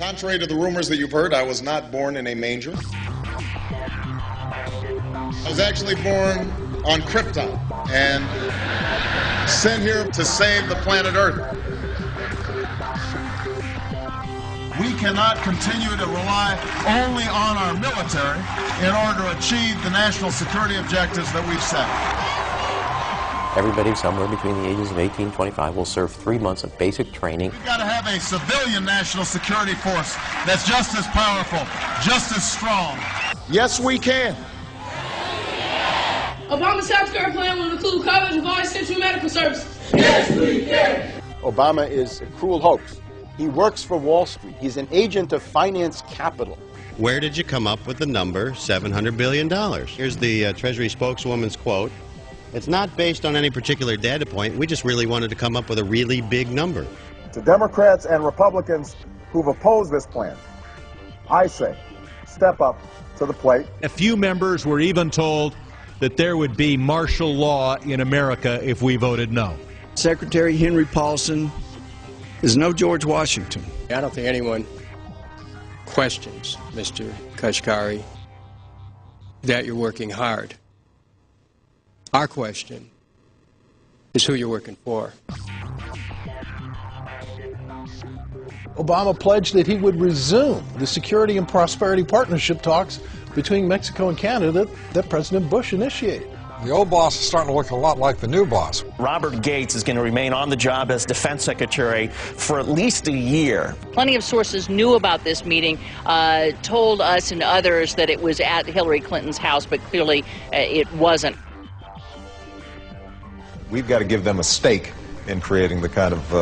Contrary to the rumors that you've heard, I was not born in a manger. I was actually born on Krypton and sent here to save the planet Earth. We cannot continue to rely only on our military in order to achieve the national security objectives that we've set. Everybody somewhere between the ages of 18 and 25 will serve 3 months of basic training. We've got to have a civilian national security force that's just as powerful, just as strong. Yes, we can. Obama's healthcare plan will include coverage of all essential medical services. Yes, we can. Obama is a cruel hoax. He works for Wall Street. He's an agent of finance capital. Where did you come up with the number $700 billion? Here's the Treasury spokeswoman's quote. It's not based on any particular data point. We just really wanted to come up with a really big number. To Democrats and Republicans who've opposed this plan, I say, step up to the plate. A few members were even told that there would be martial law in America if we voted no. Secretary Henry Paulson is no George Washington. I don't think anyone questions, Mr. Kashkari, that you're working hard. Our question is who you're working for. Obama pledged that he would resume the Security and Prosperity Partnership talks between Mexico and Canada that President Bush initiated. The old boss is starting to look a lot like the new boss. Robert Gates is going to remain on the job as Defense Secretary for at least a year. Plenty of sources knew about this meeting, told us and others that it was at Hillary Clinton's house, but clearly it wasn't. We've got to give them a stake in creating the kind of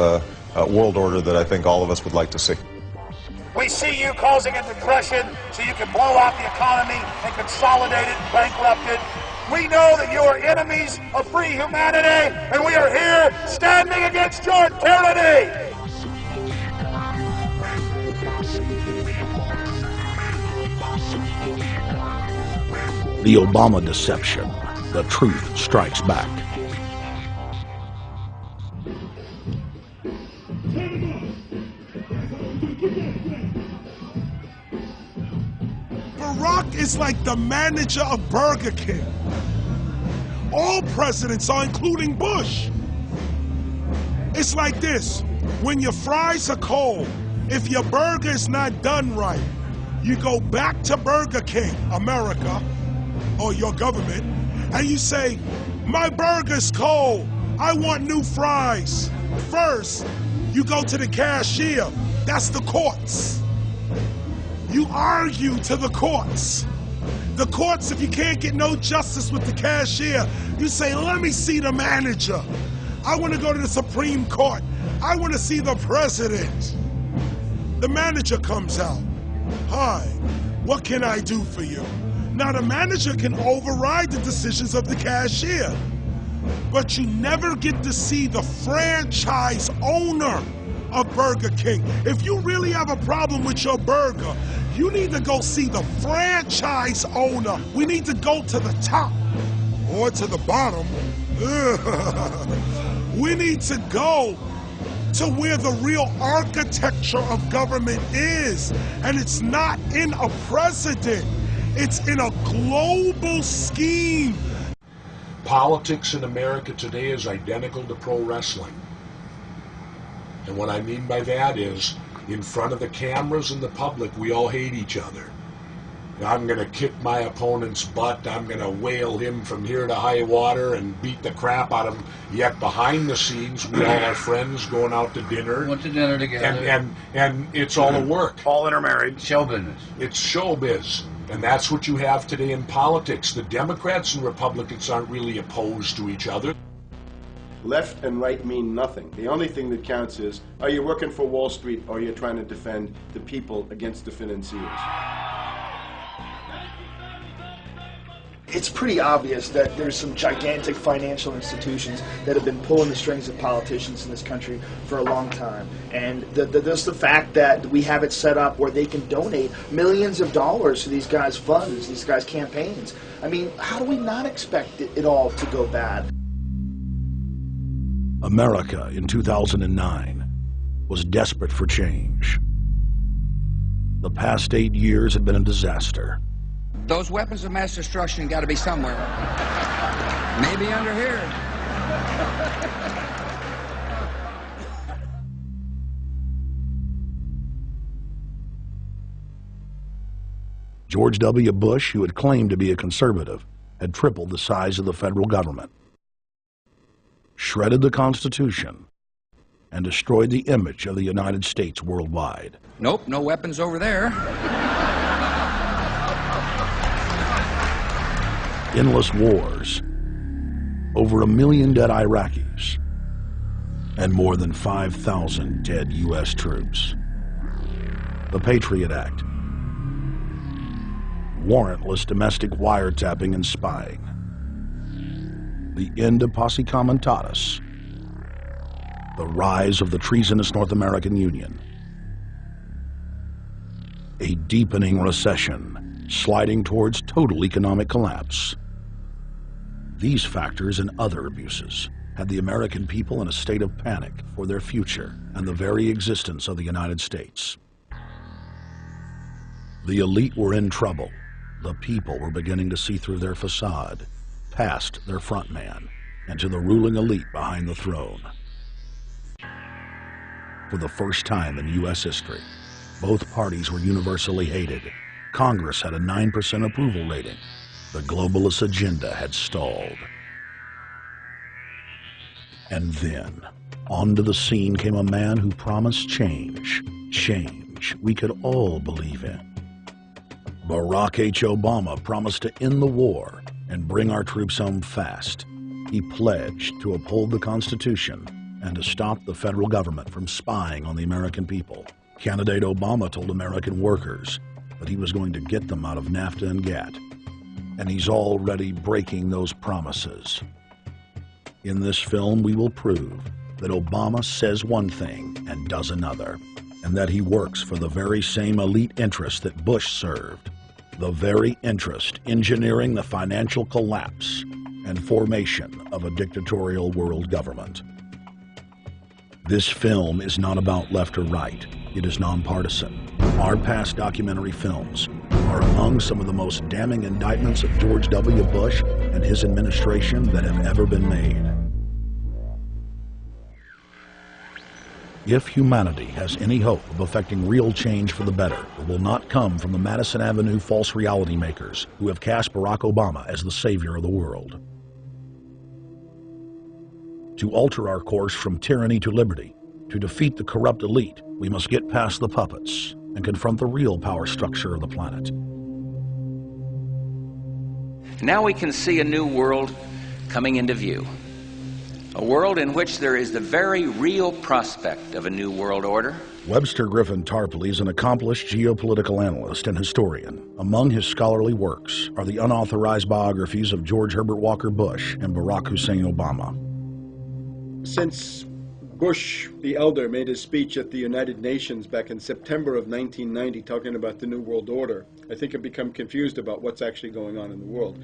world order that I think all of us would like to see. We see you causing a depression so you can blow out the economy and consolidate it and bankrupt it. We know that you are enemies of free humanity, and we are here standing against your tyranny. The Obama deception. The truth strikes back. Barack is like the manager of Burger King. All presidents are, including Bush. It's like this. When your fries are cold, if your burger is not done right, you go back to Burger King, America, or your government, and you say, my burger's cold. I want new fries. First, you go to the cashier. That's the courts. You argue to the courts. The courts, if you can't get no justice with the cashier, you say, let me see the manager. I want to go to the Supreme Court. I want to see the president. The manager comes out. Hi, what can I do for you? Now the manager can override the decisions of the cashier, but you never get to see the franchise owner of Burger King. If you really have a problem with your burger, you need to go see the franchise owner. We need to go to the top or to the bottom. We need to go to where the real architecture of government is. And it's not in a president. It's in a global scheme. Politics in America today is identical to pro wrestling. And what I mean by that is, in front of the cameras and the public, we all hate each other. I'm going to kick my opponent's butt. I'm going to whale him from here to high water and beat the crap out of him. Yet behind the scenes, we all are friends going out to dinner. Went to dinner together. And it's all a work. All intermarried. Show business. It's showbiz. And that's what you have today in politics. The Democrats and Republicans aren't really opposed to each other. Left and right mean nothing. The only thing that counts is, are you working for Wall Street or are you trying to defend the people against the financiers? It's pretty obvious that there's some gigantic financial institutions that have been pulling the strings of politicians in this country for a long time. And just the fact that we have it set up where they can donate millions of dollars to these guys' funds, these guys' campaigns. I mean, how do we not expect it all to go bad? America in 2009 was desperate for change. The past 8 years had been a disaster. Those weapons of mass destruction got to be somewhere. Maybe under here. George W. Bush, who had claimed to be a conservative, had tripled the size of the federal government, shredded the Constitution, and destroyed the image of the United States worldwide. Nope, no weapons over there. Endless wars, over 1 million dead Iraqis, and more than 5,000 dead U.S. troops. The Patriot Act, warrantless domestic wiretapping and spying, the end of posse comitatus, the rise of the treasonous North American Union, a deepening recession sliding towards total economic collapse. These factors and other abuses had the American people in a state of panic for their future and the very existence of the United States. The elite were in trouble. The people were beginning to see through their facade, past their front man, and to the ruling elite behind the throne. For the first time in U.S. history, both parties were universally hated. Congress had a 9% approval rating. The globalist agenda had stalled. And then, onto the scene came a man who promised change. Change we could all believe in. Barack H. Obama promised to end the war and bring our troops home fast. He pledged to uphold the Constitution and to stop the federal government from spying on the American people. Candidate Obama told American workers that he was going to get them out of NAFTA and GATT, and he's already breaking those promises. In this film, we will prove that Obama says one thing and does another, and that he works for the very same elite interests that Bush served, the very interest engineering the financial collapse and formation of a dictatorial world government. This film is not about left or right. It is nonpartisan. Our past documentary films are among some of the most damning indictments of George W. Bush and his administration that have ever been made. If humanity has any hope of effecting real change for the better, it will not come from the Madison Avenue false reality makers who have cast Barack Obama as the savior of the world. To alter our course from tyranny to liberty, to defeat the corrupt elite, we must get past the puppets and confront the real power structure of the planet. Now we can see a new world coming into view. A world in which there is the very real prospect of a new world order. Webster Griffin Tarpley is an accomplished geopolitical analyst and historian. Among his scholarly works are the unauthorized biographies of George Herbert Walker Bush and Barack Hussein Obama. Since Bush the elder made his speech at the United Nations back in September of 1990 talking about the New World Order, I think I've become confused about what's actually going on in the world.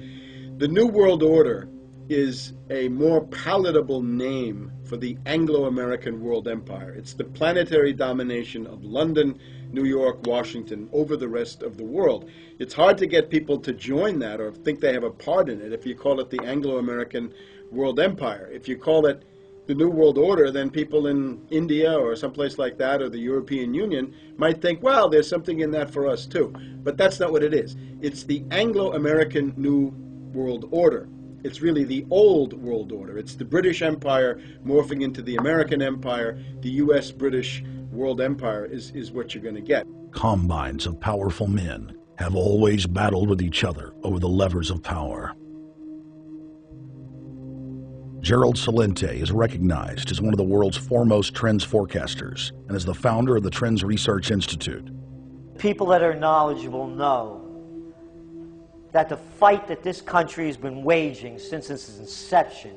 The New World Order is a more palatable name for the Anglo-American world empire. It's the planetary domination of London, New York, Washington over the rest of the world. It's hard to get people to join that or think they have a part in it if you call it the Anglo-American world empire. If you call it the New World Order, then people in India or someplace like that or the European Union might think, well, there's something in that for us too. But that's not what it is. It's the Anglo-American New World Order. It's really the old world order. It's the British Empire morphing into the American Empire. The U.S.-British world empire is what you're going to get. Combines of powerful men have always battled with each other over the levers of power. Gerald Celente is recognized as one of the world's foremost trends forecasters and is the founder of the Trends Research Institute. People that are knowledgeable know that the fight that this country has been waging since its inception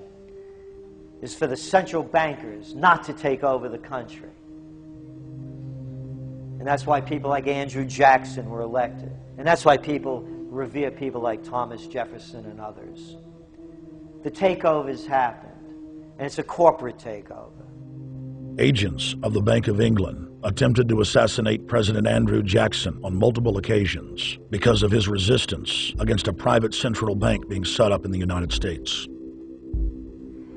is for the central bankers not to take over the country. And that's why people like Andrew Jackson were elected. And that's why people revere people like Thomas Jefferson and others. The takeover's happened, and it's a corporate takeover. Agents of the Bank of England attempted to assassinate President Andrew Jackson on multiple occasions because of his resistance against a private central bank being set up in the United States.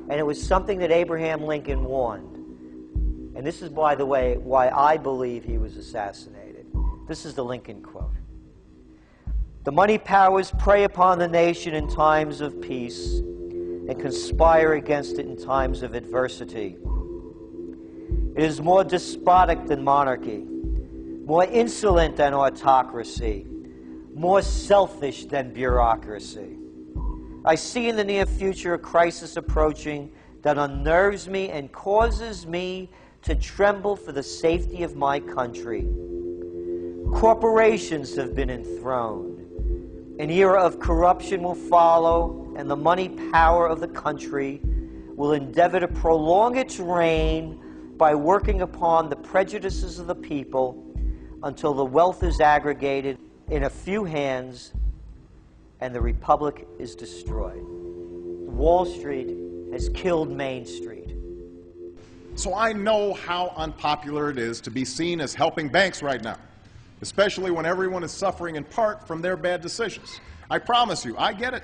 And it was something that Abraham Lincoln warned. And this is, by the way, why I believe he was assassinated. This is the Lincoln quote. "The money powers prey upon the nation in times of peace and conspire against it in times of adversity. It is more despotic than monarchy, more insolent than autocracy, more selfish than bureaucracy. I see in the near future a crisis approaching that unnerves me and causes me to tremble for the safety of my country. Corporations have been enthroned. An era of corruption will follow, and the money power of the country will endeavor to prolong its reign by working upon the prejudices of the people until the wealth is aggregated in a few hands and the republic is destroyed. Wall Street has killed Main Street." So I know how unpopular it is to be seen as helping banks right now, especially when everyone is suffering in part from their bad decisions. I promise you, I get it.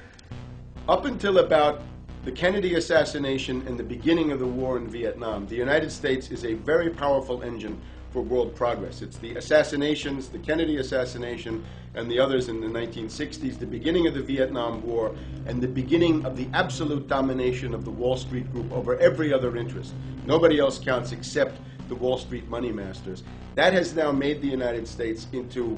Up until about the Kennedy assassination and the beginning of the war in Vietnam, the United States is a very powerful engine for world progress. It's the assassinations, the Kennedy assassination, and the others in the 1960s, the beginning of the Vietnam War, and the beginning of the absolute domination of the Wall Street group over every other interest. Nobody else counts except the Wall Street money masters. That has now made the United States into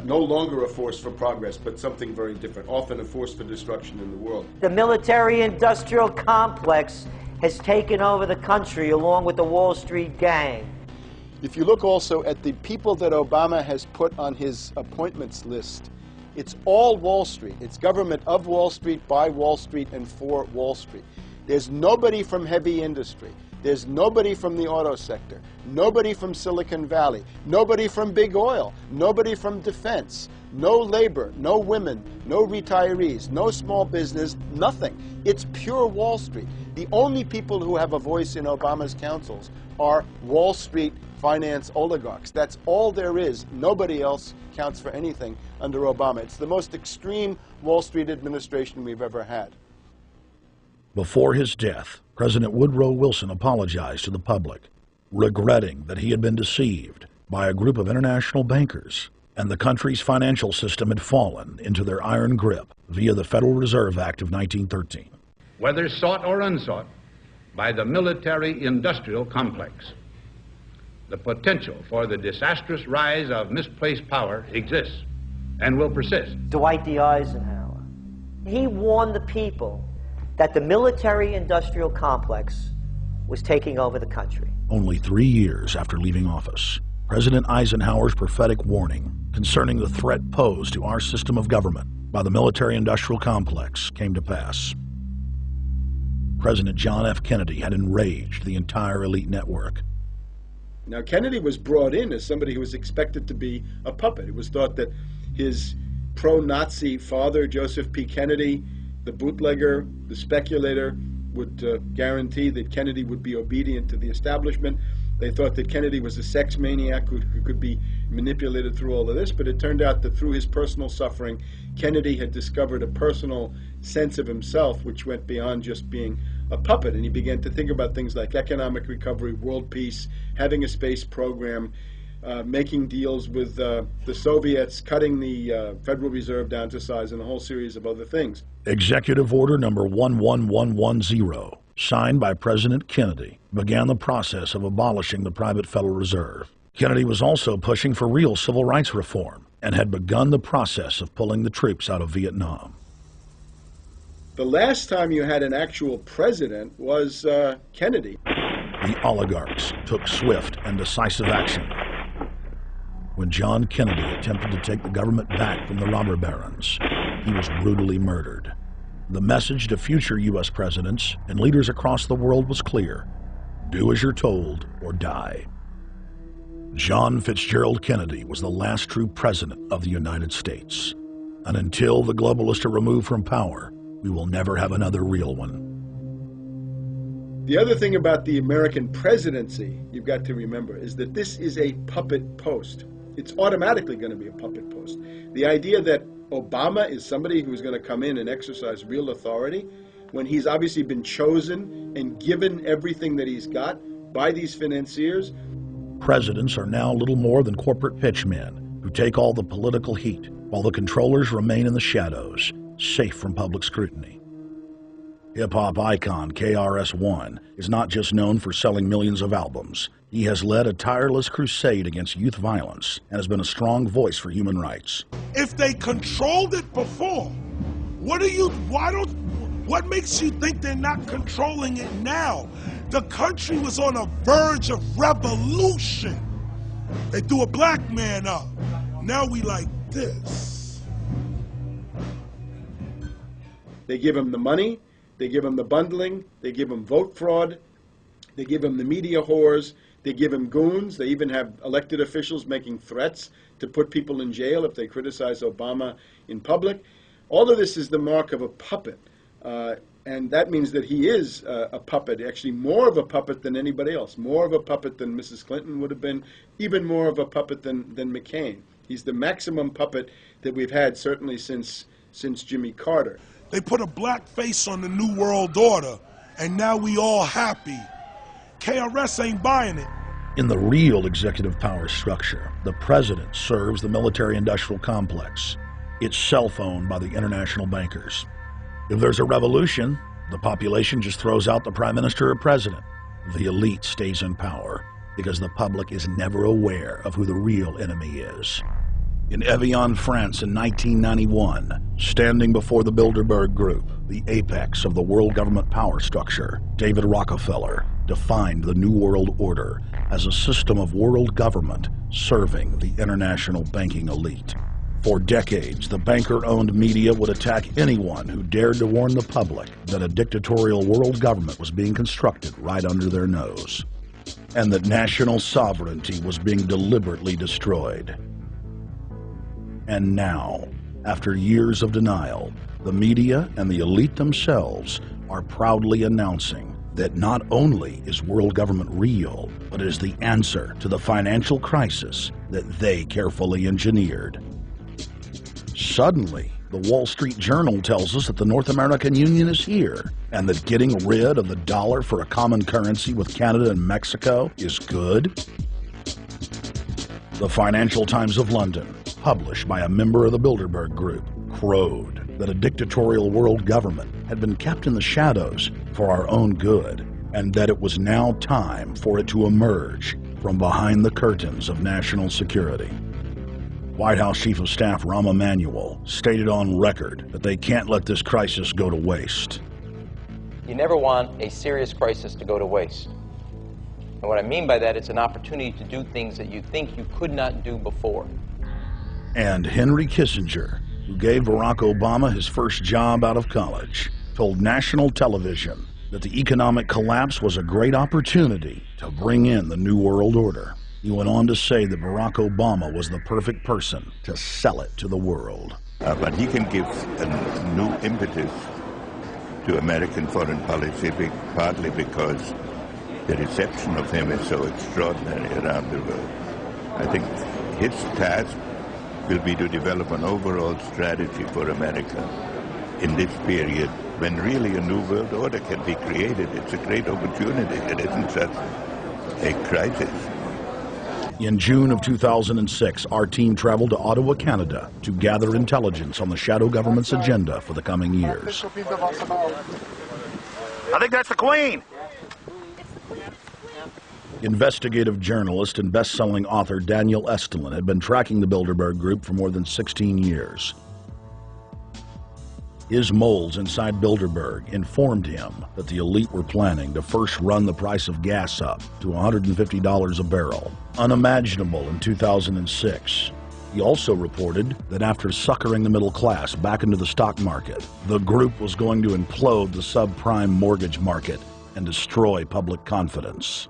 no longer a force for progress, but something very different, often a force for destruction in the world. The military-industrial complex has taken over the country along with the Wall Street gang. If you look also at the people that Obama has put on his appointments list, it's all Wall Street. It's government of Wall Street, by Wall Street, and for Wall Street. There's nobody from heavy industry. There's nobody from the auto sector, nobody from Silicon Valley, nobody from big oil, nobody from defense, no labor, no women, no retirees, no small business, nothing. It's pure Wall Street. The only people who have a voice in Obama's councils are Wall Street finance oligarchs. That's all there is. Nobody else counts for anything under Obama. It's the most extreme Wall Street administration we've ever had. Before his death, President Woodrow Wilson apologized to the public, regretting that he had been deceived by a group of international bankers and the country's financial system had fallen into their iron grip via the Federal Reserve Act of 1913. Whether sought or unsought by the military-industrial complex, the potential for the disastrous rise of misplaced power exists and will persist. Dwight D. Eisenhower, he warned the people that the military-industrial complex was taking over the country. Only 3 years after leaving office, President Eisenhower's prophetic warning concerning the threat posed to our system of government by the military-industrial complex came to pass. President John F. Kennedy had enraged the entire elite network. Now, Kennedy was brought in as somebody who was expected to be a puppet. It was thought that his pro-Nazi father, Joseph P. Kennedy, the bootlegger, the speculator, would guarantee that Kennedy would be obedient to the establishment. They thought that Kennedy was a sex maniac who could be manipulated through all of this, but it turned out that through his personal suffering, Kennedy had discovered a personal sense of himself which went beyond just being a puppet, and he began to think about things like economic recovery, world peace, having a space program, making deals with the Soviets, cutting the Federal Reserve down to size, and a whole series of other things. Executive Order number 11110, signed by President Kennedy, began the process of abolishing the private Federal Reserve. Kennedy was also pushing for real civil rights reform and had begun the process of pulling the troops out of Vietnam. The last time you had an actual president was Kennedy. The oligarchs took swift and decisive action. When John Kennedy attempted to take the government back from the robber barons, he was brutally murdered. The message to future U.S. presidents and leaders across the world was clear: do as you're told or die. John Fitzgerald Kennedy was the last true president of the United States. And until the globalists are removed from power, we will never have another real one. The other thing about the American presidency you've got to remember is that this is a puppet post. It's automatically going to be a puppet post. The idea that Obama is somebody who's going to come in and exercise real authority when he's obviously been chosen and given everything that he's got by these financiers. Presidents are now little more than corporate pitchmen who take all the political heat, while the controllers remain in the shadows, safe from public scrutiny. Hip-hop icon KRS-One is not just known for selling millions of albums. He has led a tireless crusade against youth violence and has been a strong voice for human rights. If they controlled it before, what makes you think they're not controlling it now? The country was on a verge of revolution. They threw a black man up. Now we like this. They give him the money, they give him the bundling, they give him vote fraud, they give him the media whores, they give him goons, they even have elected officials making threats to put people in jail if they criticize Obama in public. All of this is the mark of a puppet. And that means that he is a puppet, actually more of a puppet than anybody else, more of a puppet than Mrs. Clinton would have been, even more of a puppet than McCain. He's the maximum puppet that we've had certainly since Jimmy Carter. They put a black face on the New World Order, and now we all happy. KRS ain't buying it. In the real executive power structure, the president serves the military-industrial complex, itself owned by the international bankers. If there's a revolution, the population just throws out the prime minister or president. The elite stays in power because the public is never aware of who the real enemy is. In Evian, France in 1991, standing before the Bilderberg Group, the apex of the world government power structure, David Rockefeller defined the New World Order as a system of world government serving the international banking elite. For decades, the banker-owned media would attack anyone who dared to warn the public that a dictatorial world government was being constructed right under their nose, and that national sovereignty was being deliberately destroyed. And now, after years of denial, the media and the elite themselves are proudly announcing that not only is world government real, but is the answer to the financial crisis that they carefully engineered. Suddenly, the Wall Street Journal tells us that the North American Union is here, and that getting rid of the dollar for a common currency with Canada and Mexico is good. The Financial Times of London, published by a member of the Bilderberg Group, crowed that a dictatorial world government had been kept in the shadows for our own good, and that it was now time for it to emerge from behind the curtains of national security. White House Chief of Staff Rahm Emanuel stated on record that they can't let this crisis go to waste. You never want a serious crisis to go to waste. And what I mean by that, it's an opportunity to do things that you think you could not do before. And Henry Kissinger, who gave Barack Obama his first job out of college, told national television that the economic collapse was a great opportunity to bring in the New World Order. He went on to say that Barack Obama was the perfect person to sell it to the world. But he can give a new impetus to American foreign policy, partly because the reception of him is so extraordinary around the world. I think his task will be to develop an overall strategy for America in this period when really a new world order can be created. It's a great opportunity. It isn't just a crisis. In June of 2006, our team traveled to Ottawa, Canada, to gather intelligence on the shadow government's agenda for the coming years. I think that's the Queen. Investigative journalist and best-selling author Daniel Estulin had been tracking the Bilderberg Group for more than 16 years. His moles inside Bilderberg informed him that the elite were planning to first run the price of gas up to $150 a barrel, unimaginable in 2006. He also reported that after suckering the middle class back into the stock market, the group was going to implode the subprime mortgage market and destroy public confidence.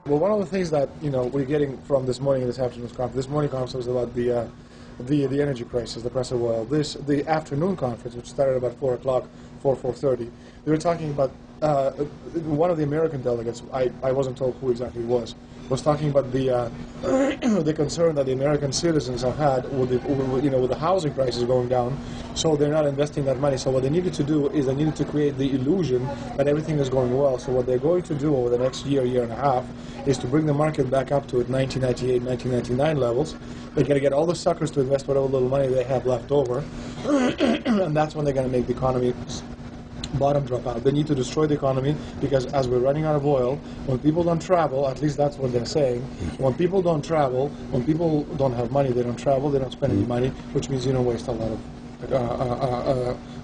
Well, one of the things that we're getting from this morning and this afternoon's conference, this morning conference was about the energy crisis, the price of oil. The afternoon conference, which started about 4 o'clock, 4:30, they were talking about one of the American delegates, I wasn't told who exactly it was talking about the the concern that the American citizens have had with the housing prices going down, so they're not investing that money. So what they needed to do is they needed to create the illusion that everything is going well. So what they're going to do over the next year and a half, is to bring the market back up to 1998, 1999 levels. They're going to get all the suckers to invest whatever little money they have left over, and that's when they're going to make the economy bottom drop out. They need to destroy the economy because as we're running out of oil, when people don't travel, at least that's what they're saying, when people don't travel, when people don't have money, they don't travel, they don't spend any money, which means you don't waste a lot of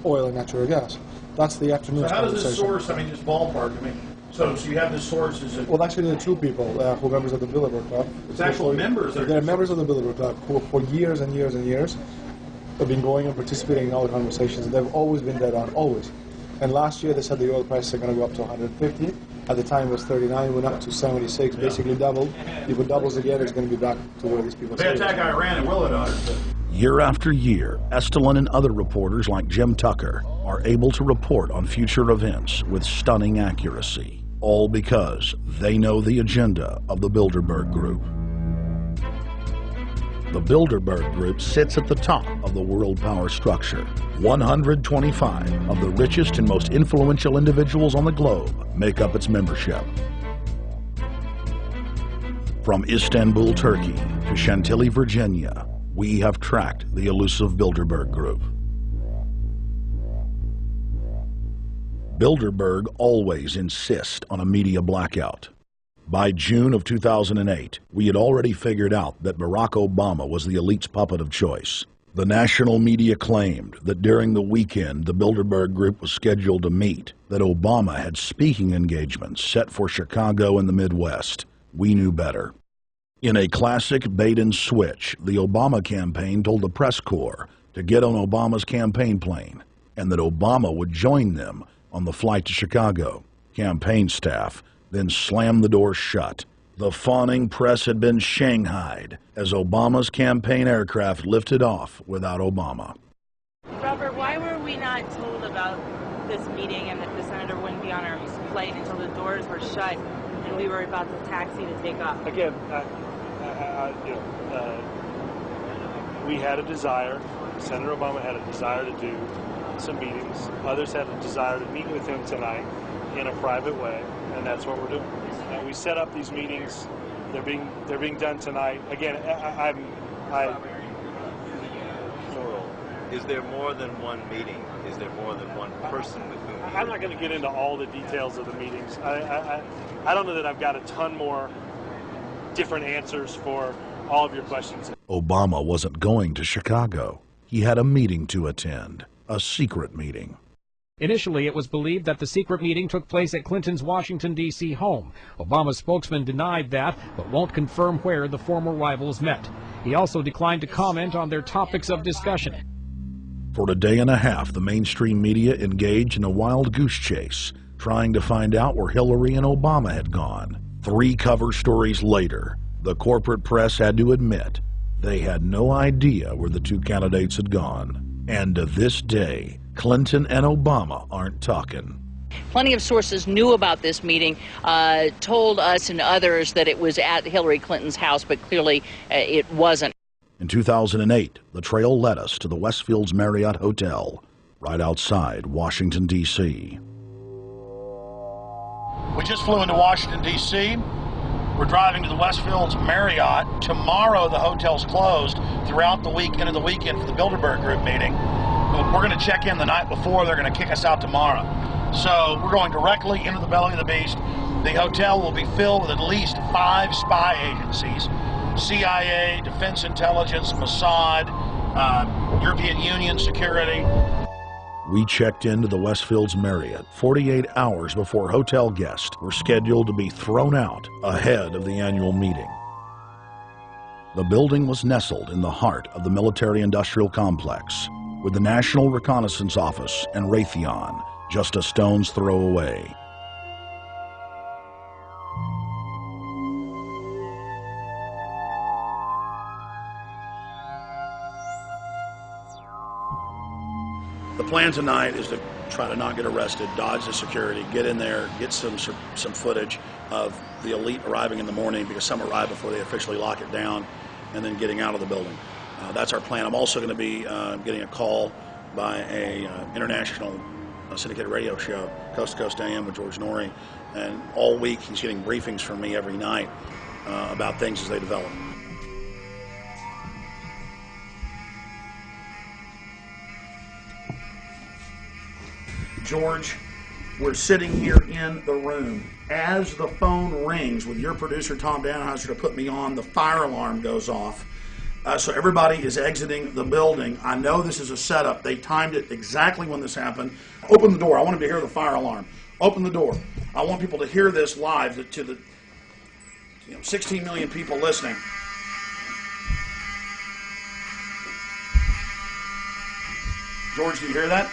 oil and natural gas. That's the afternoon. So how does this source, I mean, just ballpark, I mean, so you have this source, is it? Well, actually, there are two people who are members of the Bilderberg Club. It's actual members? They're members of the Bilderberg Club who for years and years and years have been going and participating in all the conversations. They've always been dead on, always. And last year they said the oil prices are going to go up to 150. At the time it was 39, went up to 76, basically doubled. If it doubles again, it's going to be back to where these people They attack Iran and will it on it. Year after year, Estelin and other reporters like Jim Tucker are able to report on future events with stunning accuracy, all because they know the agenda of the Bilderberg Group. The Bilderberg Group sits at the top of the world power structure. 125 of the richest and most influential individuals on the globe make up its membership. From Istanbul, Turkey to Chantilly, Virginia, we have tracked the elusive Bilderberg Group. Bilderberg always insist on a media blackout. By June of 2008, we had already figured out that Barack Obama was the elite's puppet of choice. The national media claimed that during the weekend the Bilderberg Group was scheduled to meet, that Obama had speaking engagements set for Chicago and the Midwest. We knew better. In a classic bait and switch, the Obama campaign told the press corps to get on Obama's campaign plane, and that Obama would join them on the flight to Chicago. Campaign staff then slammed the door shut. The fawning press had been shanghaied as Obama's campaign aircraft lifted off without Obama. Robert, why were we not told about this meeting and that the senator wouldn't be on our flight until the doors were shut and we were about to taxi to take off? Again, we had a desire, Senator Obama had a desire to do some meetings. Others had a desire to meet with him tonight in a private way, and that's what we're doing. And we set up these meetings. They're being done tonight. Again, Is there more than one meeting? Is there more than one person with whom? I'm not going to get into all the details of the meetings. I don't know that I've got a ton more different answers for all of your questions. Obama wasn't going to Chicago. He had a meeting to attend, a secret meeting. Initially, it was believed that the secret meeting took place at Clinton's Washington, D.C. home. Obama's spokesman denied that, but won't confirm where the former rivals met. He also declined to comment on their topics of discussion. For a day and a half, the mainstream media engaged in a wild goose chase, trying to find out where Hillary and Obama had gone. 3 cover stories later, the corporate press had to admit they had no idea where the 2 candidates had gone. And to this day, Clinton and Obama aren't talking. Plenty of sources knew about this meeting, told us and others that it was at Hillary Clinton's house, but clearly it wasn't. In 2008, the trail led us to the Westfields Marriott Hotel, right outside Washington, D.C. We just flew into Washington, D.C. We're driving to the Westfields Marriott. Tomorrow, the hotel's closed throughout the week into the weekend for the Bilderberg Group meeting. But we're going to check in the night before. They're going to kick us out tomorrow. So we're going directly into the belly of the beast. The hotel will be filled with at least 5 spy agencies. CIA, Defense Intelligence, Mossad, European Union Security. We checked into the Westfields Marriott 48 hours before hotel guests were scheduled to be thrown out ahead of the annual meeting. The building was nestled in the heart of the military-industrial complex, with the National Reconnaissance Office and Raytheon just a stone's throw away. The plan tonight is to try to not get arrested, dodge the security, get in there, get some footage of the elite arriving in the morning, because some arrive before they officially lock it down, and then getting out of the building. That's our plan. I'm also going to be getting a call by a international syndicated radio show, Coast to Coast AM with George Norrie, and all week he's getting briefings from me every night about things as they develop. George, we're sitting here in the room. As the phone rings with your producer, Tom Danheiser, to put me on, the fire alarm goes off. So everybody is exiting the building. I know this is a setup. They timed it exactly when this happened. Open the door. I want them to hear the fire alarm. Open the door. I want people to hear this live to the 16 million people listening. George, do you hear that?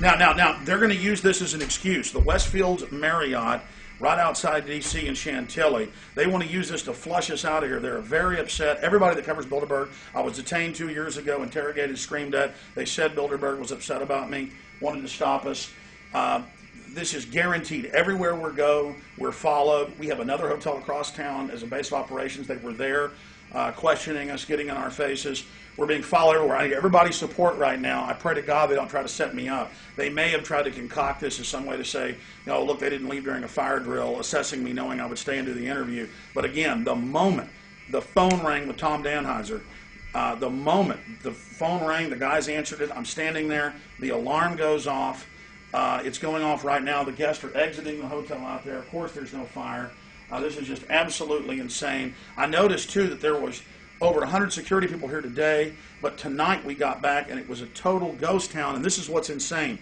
Now, they're going to use this as an excuse. The Westfield Marriott, right outside D.C. in Chantilly, they want to use this to flush us out of here. They're very upset. Everybody that covers Bilderberg, I was detained 2 years ago, interrogated, screamed at. They said Bilderberg was upset about me, wanted to stop us. This is guaranteed. Everywhere we go, we're followed. We have another hotel across town as a base of operations. They were there questioning us, getting in our faces. We're being followed everywhere. I need everybody's support right now. I pray to God they don't try to set me up. They may have tried to concoct this as some way to say, no, look, they didn't leave during a fire drill, assessing me, knowing I would stay and do the interview. But again, the moment the phone rang with Tom Danheiser, the moment the phone rang, the guys answered it, I'm standing there, the alarm goes off. It's going off right now. The guests are exiting the hotel out there. Of course, there's no fire. This is just absolutely insane. I noticed, too, that there was over 100 security people here today, but tonight we got back and it was a total ghost town, and this is what's insane.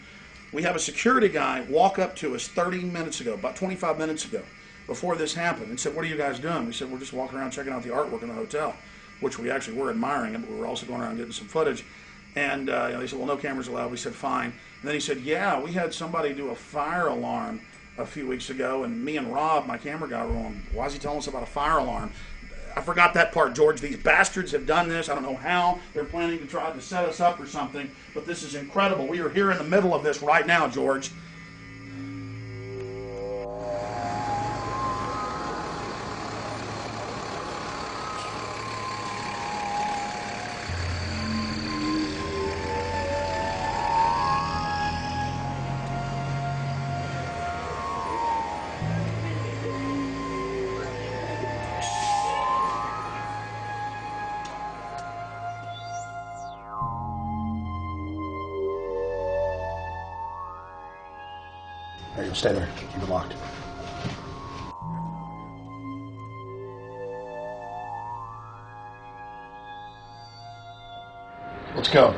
We have a security guy walk up to us 30 minutes ago, about 25 minutes ago, before this happened, and said, what are you guys doing? We said, we're just walking around checking out the artwork in the hotel, which we actually were admiring, but we were also going around getting some footage. And they said, well, no cameras allowed. We said, fine. And then he said, yeah, we had somebody do a fire alarm a few weeks ago, and me and Rob, my camera guy, were on, why is he telling us about a fire alarm? I forgot that part, George. These bastards have done this. I don't know how. They're planning to try to set us up or something, but this is incredible. We are here in the middle of this right now, George. There you go, stay there. Keep it locked. Let's go.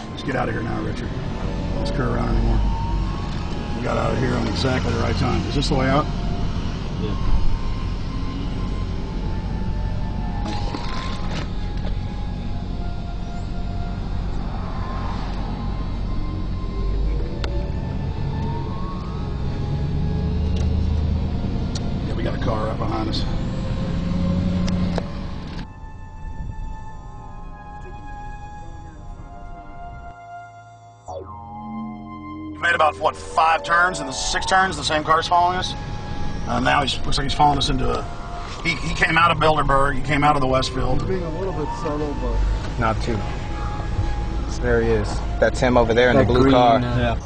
Let's get out of here now, Richard. Don't screw around anymore. We got out of here on exactly the right time. Is this the way out? Yeah. We got a car right behind us. We made about, what, 5 turns and 6 turns, the same car's following us. Now he looks like he's following us into a... He came out of Bilderberg, he came out of the Westfield. He's being a little bit subtle, but... Not too. So there he is. That's him over there in the blue green, car. yeah.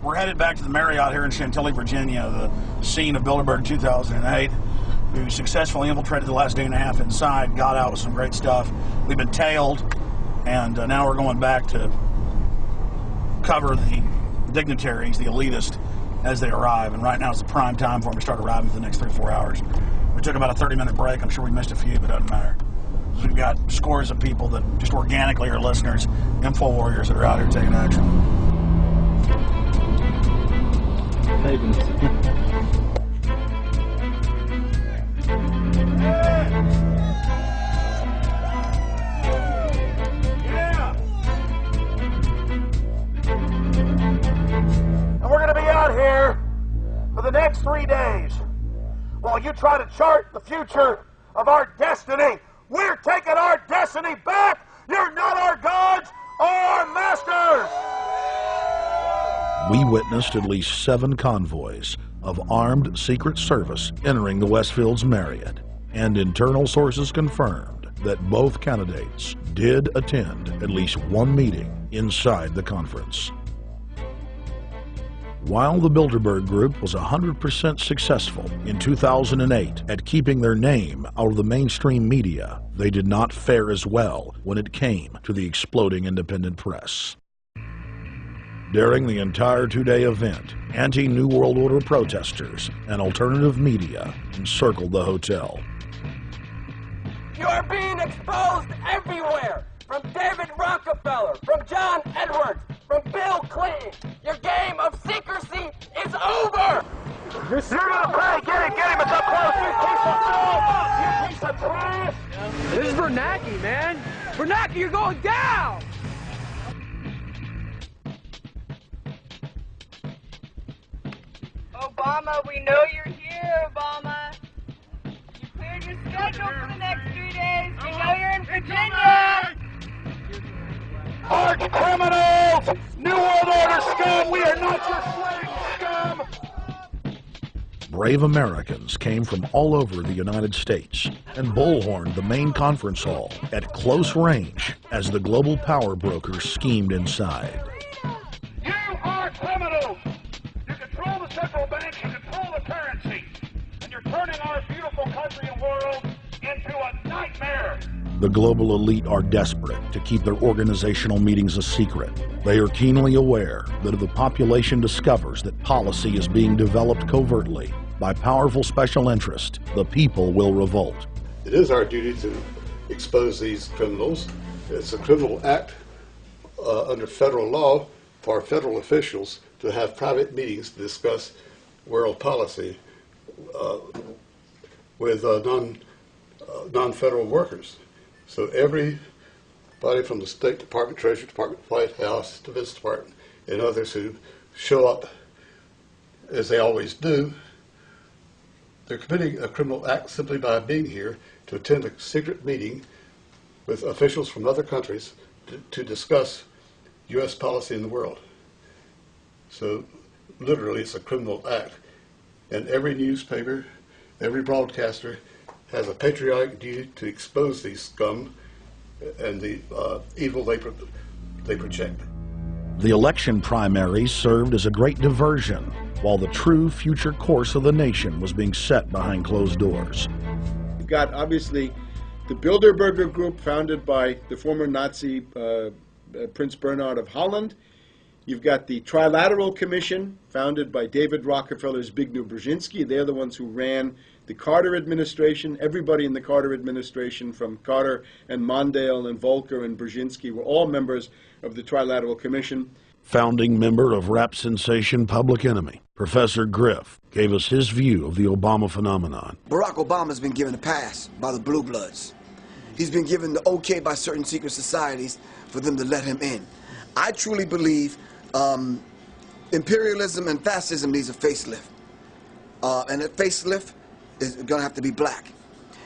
We're headed back to the Marriott here in Chantilly, Virginia, the scene of Bilderberg 2008. We successfully infiltrated the last day and a half inside, got out with some great stuff. We've been tailed, and now we're going back to cover the dignitaries, the elitists, as they arrive. And right now is the prime time for them to start arriving for the next 3 or 4 hours. We took about a 30-minute break. I'm sure we missed a few, but it doesn't matter. We've got scores of people that just organically are listeners, info warriors that are out here taking action. Yeah! next 3 days, while you try to chart the future of our destiny, we're taking our destiny back. You're not our gods or our masters. We witnessed at least 7 convoys of armed Secret Service entering the Westfield's Marriott, and internal sources confirmed that both candidates did attend at least one meeting inside the conference. While the Bilderberg Group was 100% successful in 2008 at keeping their name out of the mainstream media, they did not fare as well when it came to the exploding independent press. During the entire 2-day event, anti-New World Order protesters and alternative media encircled the hotel. You are being exposed everywhere, from David Rockefeller, from John Edwards, from Bill Clinton. Your game of secrecy is over. You're gonna play. Get him. It's up close. You piece of trash. This is Bernanke, man. Bernanke, you're going down. Obama, we know you're here, Obama. You cleared your schedule for the next 3 days. We know you're in Virginia. Arch criminals! New World Order scum! We are not your slave scum! Brave Americans came from all over the United States and bullhorned the main conference hall at close range as the global power brokers schemed inside. You are criminals! You control the central bank, you control the currency, and you're turning our beautiful country and world into a nightmare! The global elite are desperate to keep their organizational meetings a secret. They are keenly aware that if the population discovers that policy is being developed covertly by powerful special interest, the people will revolt. It is our duty to expose these criminals. It's a criminal act under federal law for federal officials to have private meetings to discuss world policy with non-federal workers. So everybody from the State Department, Treasury Department, White House, Defense Department, and others who show up, as they always do, they're committing a criminal act simply by being here to attend a secret meeting with officials from other countries to discuss U.S. policy in the world. So literally it's a criminal act. And every newspaper, every broadcaster has a patriotic duty to expose these scum and the evil they project. The election primaries served as a great diversion while the true future course of the nation was being set behind closed doors. You've got, obviously, the Bilderberger Group, founded by the former Nazi Prince Bernhard of Holland. You've got the Trilateral Commission, founded by David Rockefeller's Zbigniew Brzezinski. They're the ones who ran the Carter administration. Everybody in the Carter administration, from Carter and Mondale and Volcker and Brzezinski, were all members of the Trilateral Commission. Founding member of rap sensation Public Enemy, Professor Griff, gave us his view of the Obama phenomenon. Barack Obama's been given a pass by the Blue Bloods. He's been given the okay by certain secret societies for them to let him in. I truly believe imperialism and fascism needs a facelift. And that facelift is going to have to be black.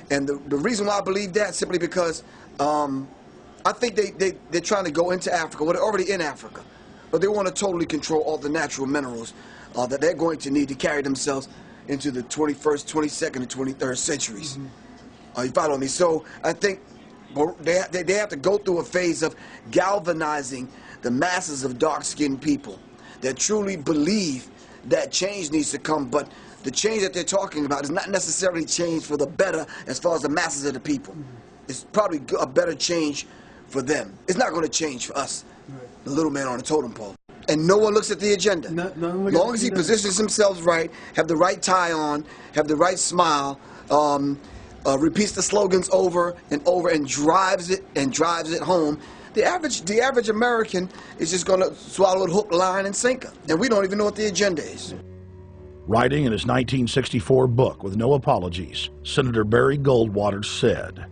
And the reason why I believe that, simply because I think they're trying to go into Africa. Well, they're already in Africa. But they want to totally control all the natural minerals that they're going to need to carry themselves into the 21st, 22nd, and 23rd centuries. You follow me? So I think they have to go through a phase of galvanizing the masses of dark-skinned people that truly believe that change needs to come, but the change that they're talking about is not necessarily change for the better as far as the masses of the people. It's probably a better change for them. It's not going to change for us, the little man on the totem pole. And no one looks at the agenda. As long as he positions himself right, have the right tie on, have the right smile, repeats the slogans over and over and drives it home, the average American is just going to swallow it hook, line, and sinker. And we don't even know what the agenda is. Writing in his 1964 book, With No Apologies, Senator Barry Goldwater said,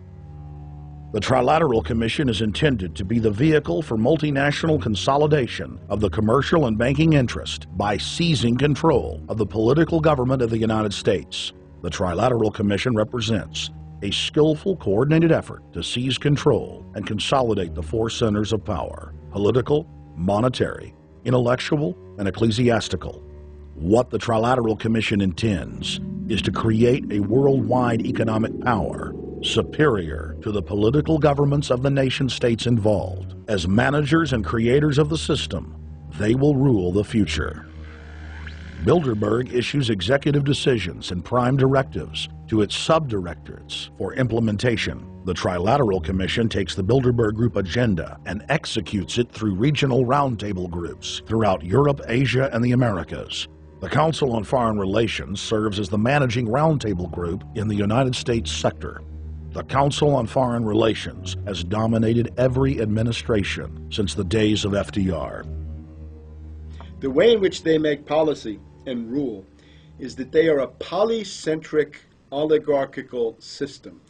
The Trilateral Commission is intended to be the vehicle for multinational consolidation of the commercial and banking interest by seizing control of the political government of the United States. The Trilateral Commission represents a skillful, coordinated effort to seize control and consolidate the four centers of power: political, monetary, intellectual, and ecclesiastical. What the Trilateral Commission intends is to create a worldwide economic power superior to the political governments of the nation-states involved. As managers and creators of the system, they will rule the future. Bilderberg issues executive decisions and prime directives to its subdirectorates for implementation. The Trilateral Commission takes the Bilderberg Group agenda and executes it through regional roundtable groups throughout Europe, Asia, and the Americas. The Council on Foreign Relations serves as the managing roundtable group in the United States sector. The Council on Foreign Relations has dominated every administration since the days of FDR. The way in which they make policy and rule is that they are a polycentric oligarchical system.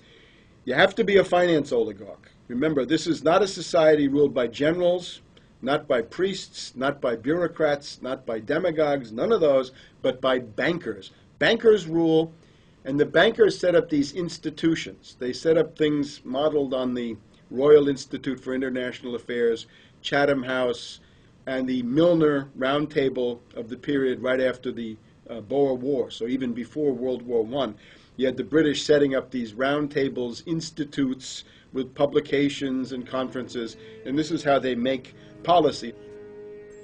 You have to be a finance oligarch. Remember, this is not a society ruled by generals, not by priests, not by bureaucrats, not by demagogues, none of those, but by bankers. Bankers rule, and the bankers set up these institutions. They set up things modeled on the Royal Institute for International Affairs, Chatham House, and the Milner Round Table of the period right after the Boer War, so even before World War I. You had the British setting up these round tables, institutes with publications and conferences, and this is how they make policy.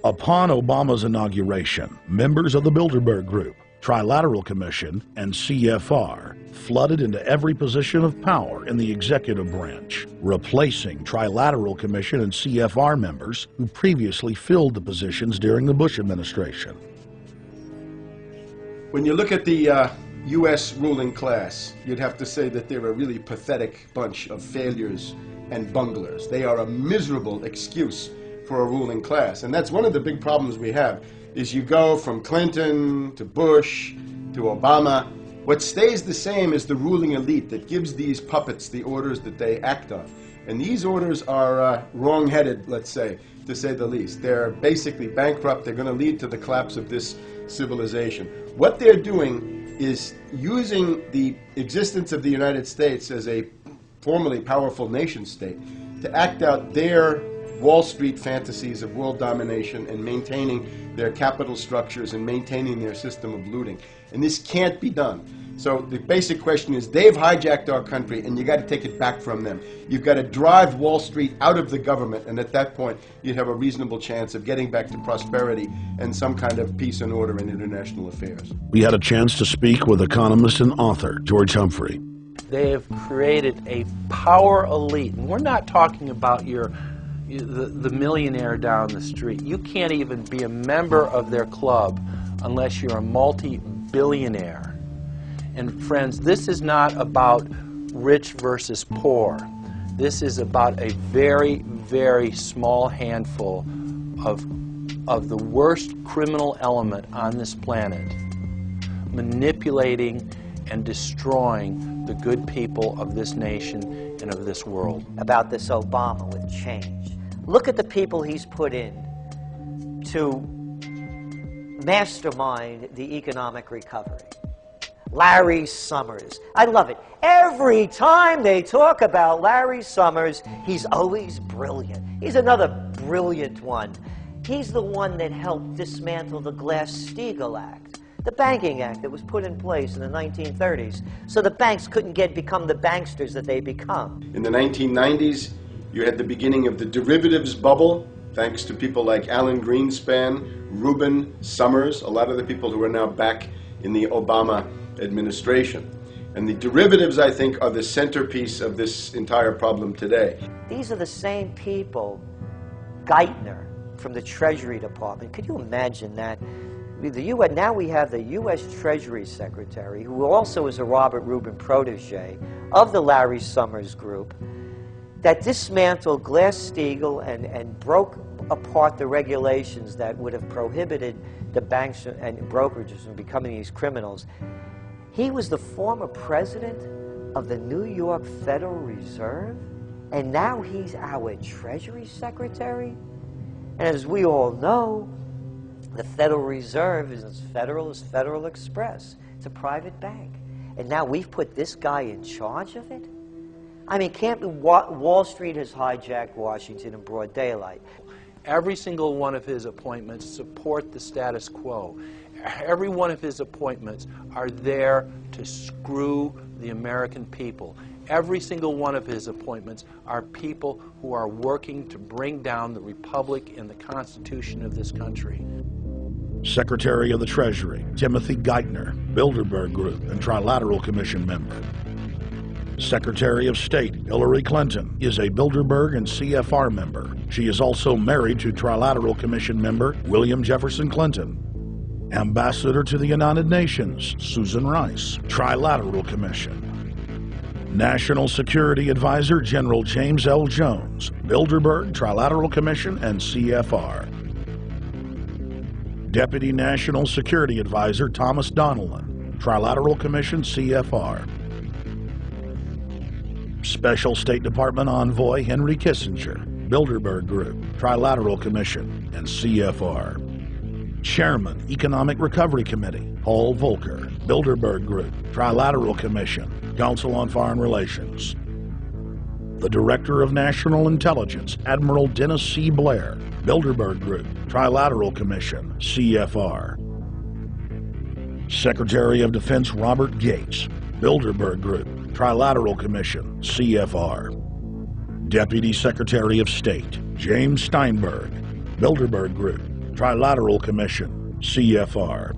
Upon Obama's inauguration, members of the Bilderberg Group, Trilateral Commission, and CFR flooded into every position of power in the executive branch, replacing Trilateral Commission and CFR members who previously filled the positions during the Bush administration. When you look at the U.S. ruling class, you'd have to say that they're a really pathetic bunch of failures and bunglers. They are a miserable excuse for a ruling class. And that's one of the big problems we have, is you go from Clinton to Bush to Obama. What stays the same is the ruling elite that gives these puppets the orders that they act on. And these orders are wrong-headed, let's say the least. They're basically bankrupt. They're going to lead to the collapse of this civilization. What they're doing is using the existence of the United States as a formerly powerful nation-state to act out their Wall Street fantasies of world domination and maintaining their capital structures and maintaining their system of looting. And this can't be done. So the basic question is, they've hijacked our country, and you got to take it back from them. You've got to drive Wall Street out of the government, and at that point, you'd have a reasonable chance of getting back to prosperity and some kind of peace and order in international affairs. We had a chance to speak with economist and author George Humphrey. They have created a power elite. And we're not talking about the millionaire down the street. You can't even be a member of their club unless you're a multi-billionaire. And friends, this is not about rich versus poor. This is about a very, very small handful of the worst criminal element on this planet, manipulating and destroying the good people of this nation and of this world. About this Obama with change. Look at the people he's put in to mastermind the economic recovery. Larry Summers. I love it. Every time they talk about Larry Summers, he's always brilliant. He's another brilliant one. He's the one that helped dismantle the Glass-Steagall Act, the banking act that was put in place in the 1930s, so the banks couldn't become the banksters that they become. In the 1990s, you had the beginning of the derivatives bubble, thanks to people like Alan Greenspan, Rubin, Summers, a lot of the people who are now back in the Obama administration. And the derivatives, I think, are the centerpiece of this entire problem today. These are the same people, Geithner from the Treasury Department. Could you imagine that? Now we have the U.S. Treasury Secretary, who also is a Robert Rubin protege of the Larry Summers Group, that dismantled Glass-Steagall and broke apart the regulations that would have prohibited the banks and brokerages from becoming these criminals. He was the former president of the New York Federal Reserve, And now he's our Treasury Secretary? And as we all know, the Federal Reserve is as Federal Express. It's a private bank. And now we've put this guy in charge of it? I mean, Wall Street has hijacked Washington in broad daylight. Every single one of his appointments support the status quo. Every one of his appointments are there to screw the American people. Every single one of his appointments are people who are working to bring down the Republic and the Constitution of this country. Secretary of the Treasury, Timothy Geithner, Bilderberg Group and Trilateral Commission member. Secretary of State, Hillary Clinton, is a Bilderberg and CFR member. She is also married to Trilateral Commission member William Jefferson Clinton. Ambassador to the United Nations, Susan Rice, Trilateral Commission. National Security Advisor General James L. Jones, Bilderberg, Trilateral Commission, and CFR. Deputy National Security Advisor Thomas Donilon, Trilateral Commission, CFR. Special State Department Envoy Henry Kissinger, Bilderberg Group, Trilateral Commission, and CFR. Chairman, Economic Recovery Committee, Paul Volcker, Bilderberg Group, Trilateral Commission, Council on Foreign Relations. The Director of National Intelligence, Admiral Dennis C. Blair, Bilderberg Group, Trilateral Commission, CFR. Secretary of Defense Robert Gates, Bilderberg Group, Trilateral Commission, CFR. Deputy Secretary of State, James Steinberg, Bilderberg Group, Trilateral Commission, CFR.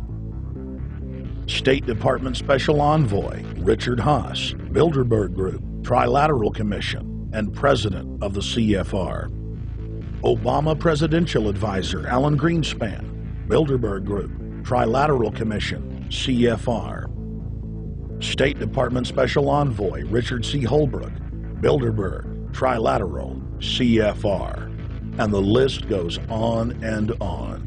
State Department Special Envoy Richard Haas, Bilderberg Group, Trilateral Commission, and President of the CFR. Obama Presidential Advisor Alan Greenspan, Bilderberg Group, Trilateral Commission, CFR. State Department Special Envoy Richard C. Holbrooke, Bilderberg, Trilateral, CFR. And the list goes on and on.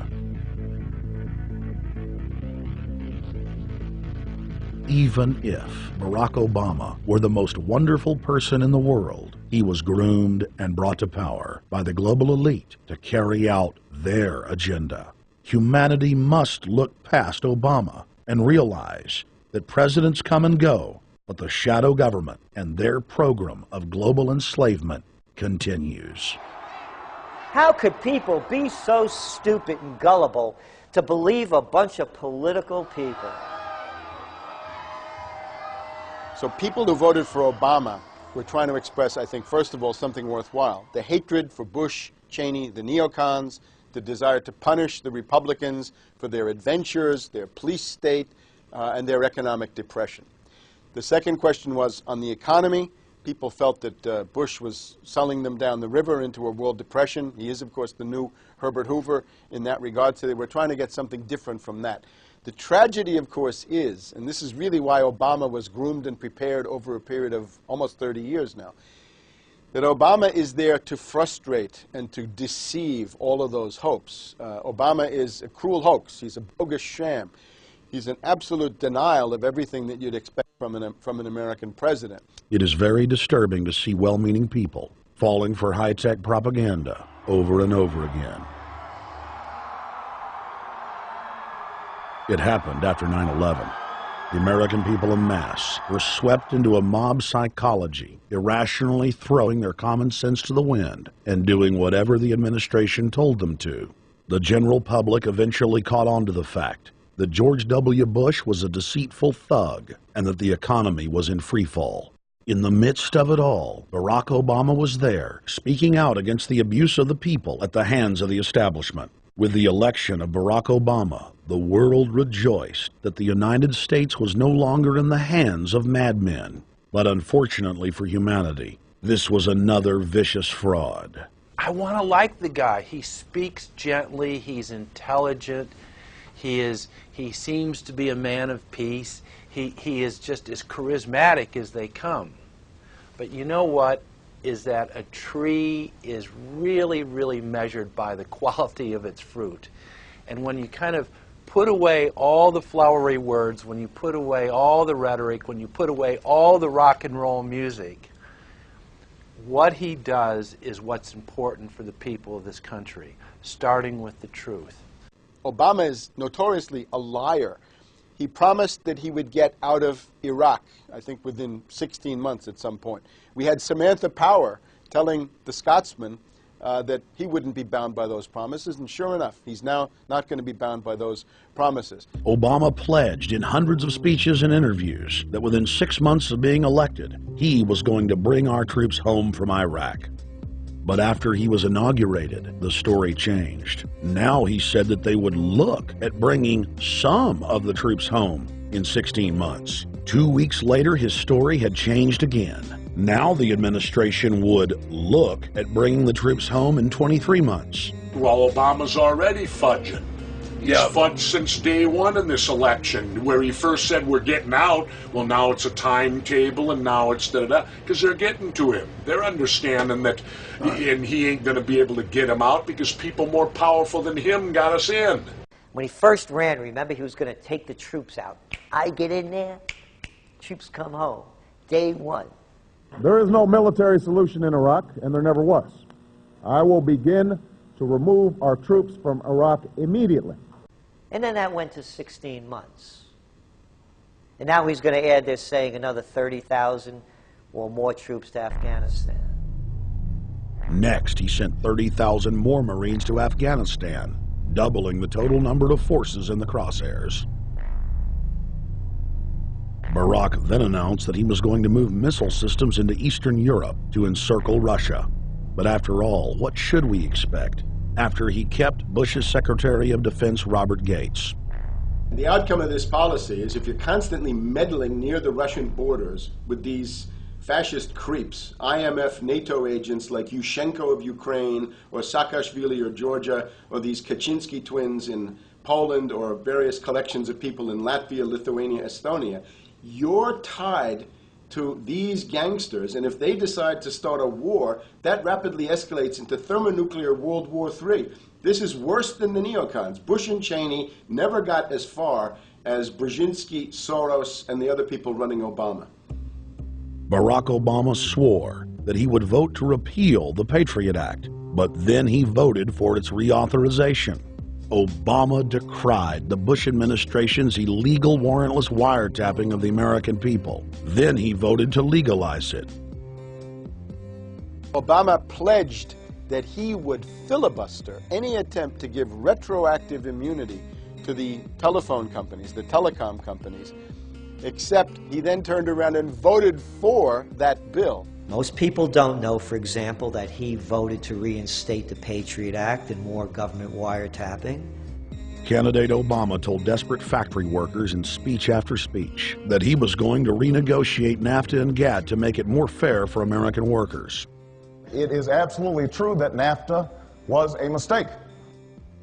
Even if Barack Obama were the most wonderful person in the world, he was groomed and brought to power by the global elite to carry out their agenda. Humanity must look past Obama and realize that presidents come and go, but the shadow government and their program of global enslavement continues. How could people be so stupid and gullible to believe a bunch of political people? So people who voted for Obama were trying to express, I think, first of all, something worthwhile. The hatred for Bush, Cheney, the neocons, the desire to punish the Republicans for their adventures, their police state, and their economic depression. The second question was on the economy. People felt that Bush was selling them down the river into a world depression. He is, of course, the new Herbert Hoover in that regard, so they were trying to get something different from that. The tragedy, of course, is, and this is really why Obama was groomed and prepared over a period of almost 30 years now, that Obama is there to frustrate and to deceive all of those hopes. Obama is a cruel hoax. He's a bogus sham. He's an absolute denial of everything that you'd expect from an American president. It is very disturbing to see well-meaning people falling for high-tech propaganda over and over again. It happened after 9/11. The American people en masse were swept into a mob psychology, irrationally throwing their common sense to the wind and doing whatever the administration told them to. The general public eventually caught on to the fact that George W. Bush was a deceitful thug and that the economy was in freefall. In the midst of it all, Barack Obama was there, speaking out against the abuse of the people at the hands of the establishment. With the election of Barack Obama, the world rejoiced that the United States was no longer in the hands of madmen. But unfortunately for humanity, this was another vicious fraud. I want to like the guy. He speaks gently, he's intelligent, he seems to be a man of peace. He is just as charismatic as they come. But you know what? Is that a tree is really, really measured by the quality of its fruit. And when you kind of put away all the flowery words, when you put away all the rhetoric, when you put away all the rock and roll music, What he does is what's important for the people of this country, starting with the truth. Obama is notoriously a liar. He promised that he would get out of Iraq, I think within 16 months at some point. We had Samantha Power telling the Scotsman that he wouldn't be bound by those promises, and sure enough, he's now not going to be bound by those promises. Obama pledged in hundreds of speeches and interviews that within 6 months of being elected, he was going to bring our troops home from Iraq. But after he was inaugurated, the story changed. Now he said that they would look at bringing some of the troops home in 16 months. 2 weeks later, his story had changed again. Now the administration would look at bringing the troops home in 23 months. Well, Obama's already fudging. He's fudged since day one in this election, where he first said we're getting out. Well, now it's a timetable, and now it's da-da-da, because they're getting to him. They're understanding that, and he ain't going to be able to get him out because people more powerful than him got us in. When he first ran, remember, he was going to take the troops out. I get in there, troops come home. Day one. There is no military solution in Iraq, and there never was. I will begin to remove our troops from Iraq immediately. And then that went to 16 months. And now he's going to add, they're saying, another 30,000 or more troops to Afghanistan. Next, he sent 30,000 more Marines to Afghanistan, doubling the total number of forces in the crosshairs. Barack then announced that he was going to move missile systems into Eastern Europe to encircle Russia. But after all, what should we expect after he kept Bush's Secretary of Defense Robert Gates? The outcome of this policy is if you're constantly meddling near the Russian borders with these fascist creeps, IMF NATO agents like Yushchenko of Ukraine or Saakashvili of Georgia, or these Kaczynski twins in Poland, or various collections of people in Latvia, Lithuania, Estonia, you're tied to these gangsters, and if they decide to start a war, that rapidly escalates into thermonuclear World War III. This is worse than the neocons. Bush and Cheney never got as far as Brzezinski, Soros, and the other people running Obama. Barack Obama swore that he would vote to repeal the Patriot Act, but then he voted for its reauthorization. Obama decried the Bush administration's illegal warrantless wiretapping of the American people. Then he voted to legalize it. Obama pledged that he would filibuster any attempt to give retroactive immunity to the telephone companies, the telecom companies, except he then turned around and voted for that bill. Most people don't know, for example, that he voted to reinstate the Patriot Act and more government wiretapping. Candidate Obama told desperate factory workers in speech after speech that he was going to renegotiate NAFTA and GATT to make it more fair for American workers. It is absolutely true that NAFTA was a mistake.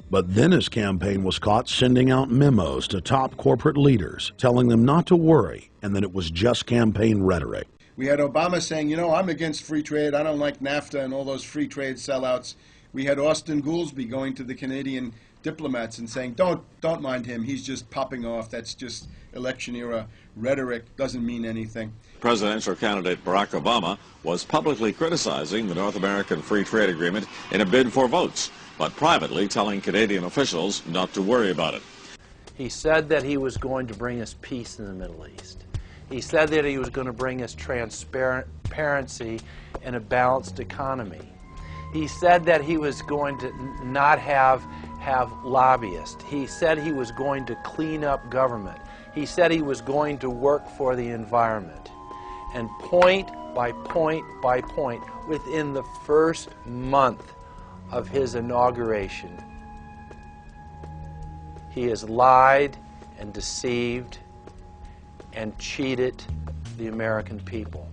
But then his campaign was caught sending out memos to top corporate leaders, telling them not to worry and that it was just campaign rhetoric. We had Obama saying, you know, I'm against free trade. I don't like NAFTA and all those free trade sellouts. We had Austin Goolsbee going to the Canadian diplomats and saying, don't mind him. He's just popping off. That's just election era rhetoric. Doesn't mean anything. Presidential candidate Barack Obama was publicly criticizing the North American Free Trade Agreement in a bid for votes, but privately telling Canadian officials not to worry about it. He said that he was going to bring us peace in the Middle East. He said that he was going to bring us transparency and a balanced economy. He said that he was going to not have lobbyists. He said he was going to clean up government. He said he was going to work for the environment. And point by point by point, within the first month of his inauguration, he has lied and deceived and cheated the American people.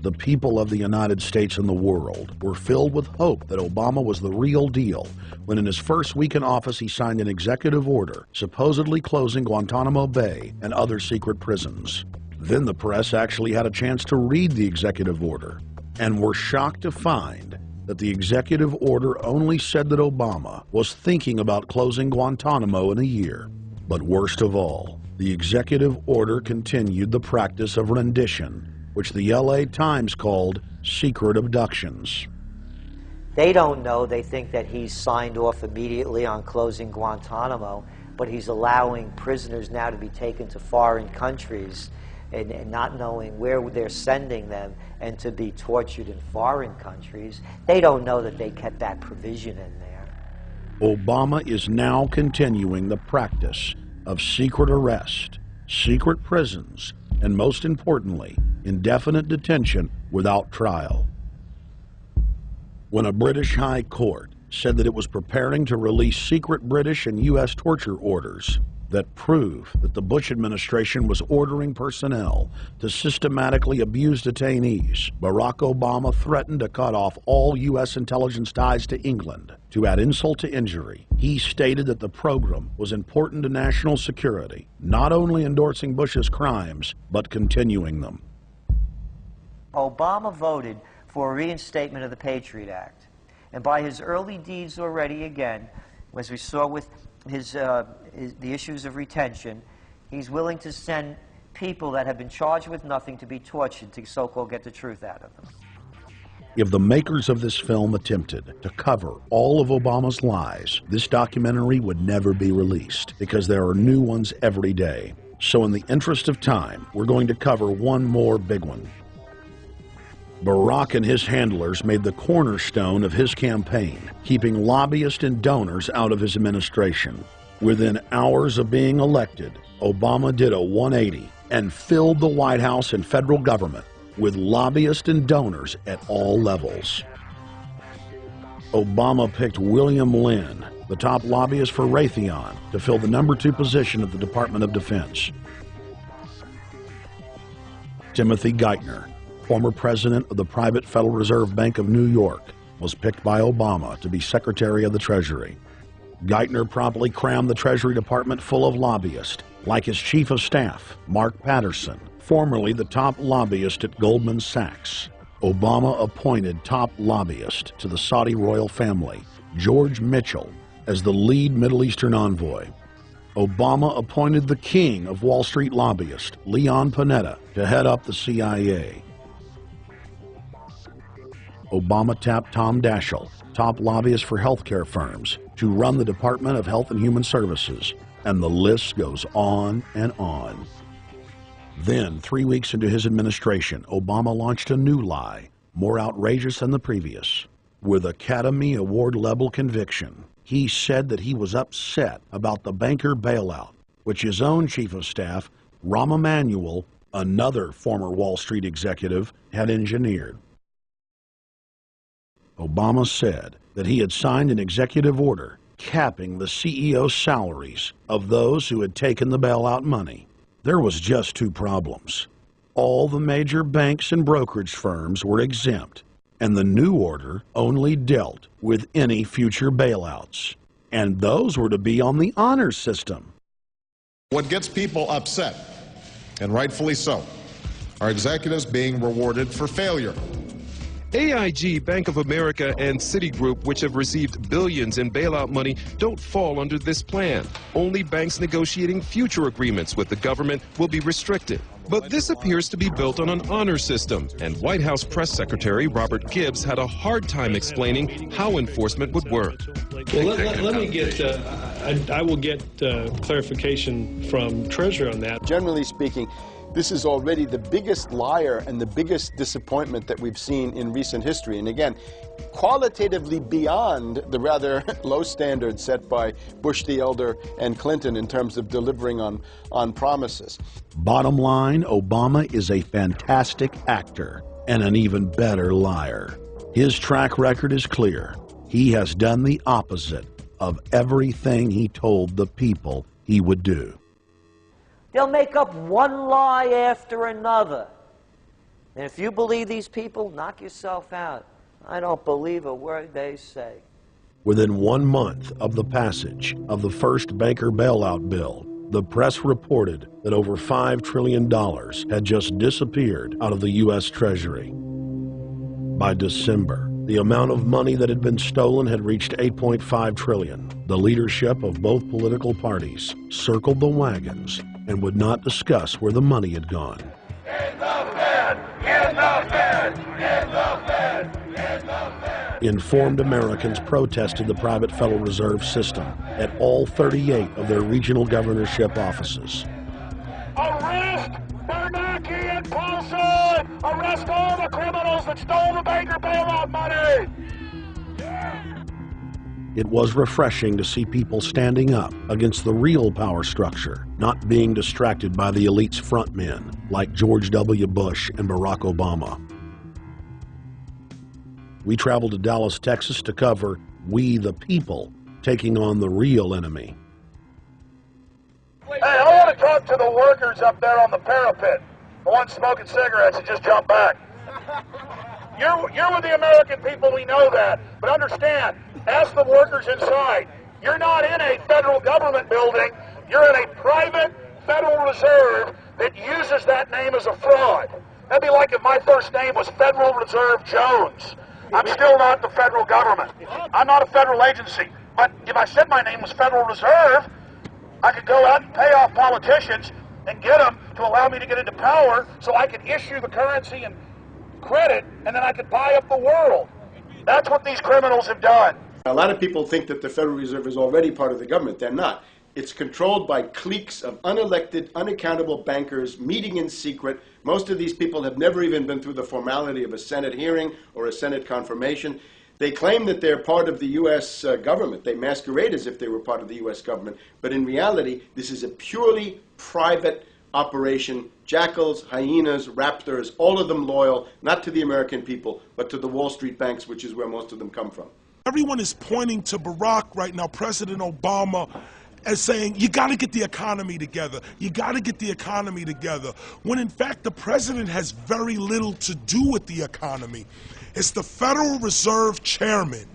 The people of the United States and the world were filled with hope that Obama was the real deal when in his first week in office he signed an executive order supposedly closing Guantanamo Bay and other secret prisons. Then the press actually had a chance to read the executive order and were shocked to find that the executive order only said that Obama was thinking about closing Guantanamo in a year. But worst of all, the executive order continued the practice of rendition which the LA Times called secret abductions. They don't know. They think that he's signed off immediately on closing Guantanamo, but he's allowing prisoners now to be taken to foreign countries and not knowing where they're sending them and to be tortured in foreign countries. They don't know that they kept that provision in there. Obama is now continuing the practice of secret arrest, secret prisons, and most importantly, indefinite detention without trial. When a British High Court said that it was preparing to release secret British and U.S. torture orders that prove that the Bush administration was ordering personnel to systematically abuse detainees, Barack Obama threatened to cut off all U.S. intelligence ties to England. To add insult to injury, he stated that the program was important to national security, not only endorsing Bush's crimes, but continuing them. Obama voted for a reinstatement of the Patriot Act. And by his early deeds already, again, as we saw with the issues of retention, he's willing to send people that have been charged with nothing to be tortured to so-called get the truth out of them. If the makers of this film attempted to cover all of Obama's lies, this documentary would never be released because there are new ones every day. So in the interest of time, we're going to cover one more big one. Barack and his handlers made the cornerstone of his campaign, keeping lobbyists and donors out of his administration. Within hours of being elected, Obama did a 180 and filled the White House and federal government with lobbyists and donors at all levels. Obama picked William Lynn, the top lobbyist for Raytheon, to fill the #2 position at the Department of Defense. Timothy Geithner, former president of the private Federal Reserve Bank of New York, was picked by Obama to be Secretary of the Treasury. Geithner promptly crammed the Treasury Department full of lobbyists, like his Chief of Staff, Mark Patterson, formerly the top lobbyist at Goldman Sachs. Obama appointed top lobbyist to the Saudi royal family, George Mitchell, as the lead Middle Eastern envoy. Obama appointed the king of Wall Street lobbyists, Leon Panetta, to head up the CIA. Obama tapped Tom Daschle, top lobbyist for healthcare firms, to run the Department of Health and Human Services, and the list goes on and on. Then, 3 weeks into his administration, Obama launched a new lie, more outrageous than the previous. With Academy Award-level conviction, he said that he was upset about the banker bailout, which his own Chief of Staff, Rahm Emanuel, another former Wall Street executive, had engineered. Obama said that he had signed an executive order capping the CEO's salaries of those who had taken the bailout money. There was just 2 problems. All the major banks and brokerage firms were exempt, and the new order only dealt with any future bailouts. And those were to be on the honor system. What gets people upset, and rightfully so, are executives being rewarded for failure. AIG, Bank of America, and Citigroup, which have received billions in bailout money, don't fall under this plan. Only banks negotiating future agreements with the government will be restricted. But this appears to be built on an honor system, and White House Press Secretary Robert Gibbs had a hard time explaining how enforcement would work. Well, let me get, I will get clarification from Treasury on that. Generally speaking, this is already the biggest liar and the biggest disappointment that we've seen in recent history. And again, qualitatively beyond the rather low standards set by Bush the Elder and Clinton in terms of delivering on promises. Bottom line, Obama is a fantastic actor and an even better liar. His track record is clear. He has done the opposite of everything he told the people he would do. They'll make up one lie after another. And if you believe these people, knock yourself out. I don't believe a word they say. Within 1 month of the passage of the first banker bailout bill, the press reported that over $5 trillion had just disappeared out of the U.S. Treasury. By December, the amount of money that had been stolen had reached $8.5 trillion. The leadership of both political parties circled the wagons and would not discuss where the money had gone. Hands up, Fed! In the Fed! In the Fed! In the Fed! Informed Americans protested the private Federal Reserve System at all 38 of their regional governorship offices. Arrest Bernanke and Paulson! Arrest all the criminals that stole the banker bailout money! It was refreshing to see people standing up against the real power structure, not being distracted by the elite's frontmen like George W. Bush and Barack Obama. We traveled to Dallas, Texas to cover We the People taking on the real enemy. Hey, I want to talk to the workers up there on the parapet. The ones smoking cigarettes and just jump back. You're with the American people, we know that. But understand, ask the workers inside. You're not in a federal government building. You're in a private Federal Reserve that uses that name as a fraud. That'd be like if my first name was Federal Reserve Jones. I'm still not the federal government. I'm not a federal agency. But if I said my name was Federal Reserve, I could go out and pay off politicians and get them to allow me to get into power so I could issue the currency and credit, and then I could buy up the world. That's what these criminals have done. A lot of people think that the Federal Reserve is already part of the government. They're not. It's controlled by cliques of unelected, unaccountable bankers meeting in secret. Most of these people have never even been through the formality of a Senate hearing or a Senate confirmation. They claim that they're part of the U.S. government. They masquerade as if they were part of the U.S. government. But in reality, this is a purely private operation. Jackals, hyenas, raptors, all of them loyal, not to the American people, but to the Wall Street banks, which is where most of them come from. Everyone is pointing to Barack right now, President Obama, as saying, you got to get the economy together. You got to get the economy together. When in fact, the president has very little to do with the economy. It's the Federal Reserve chairman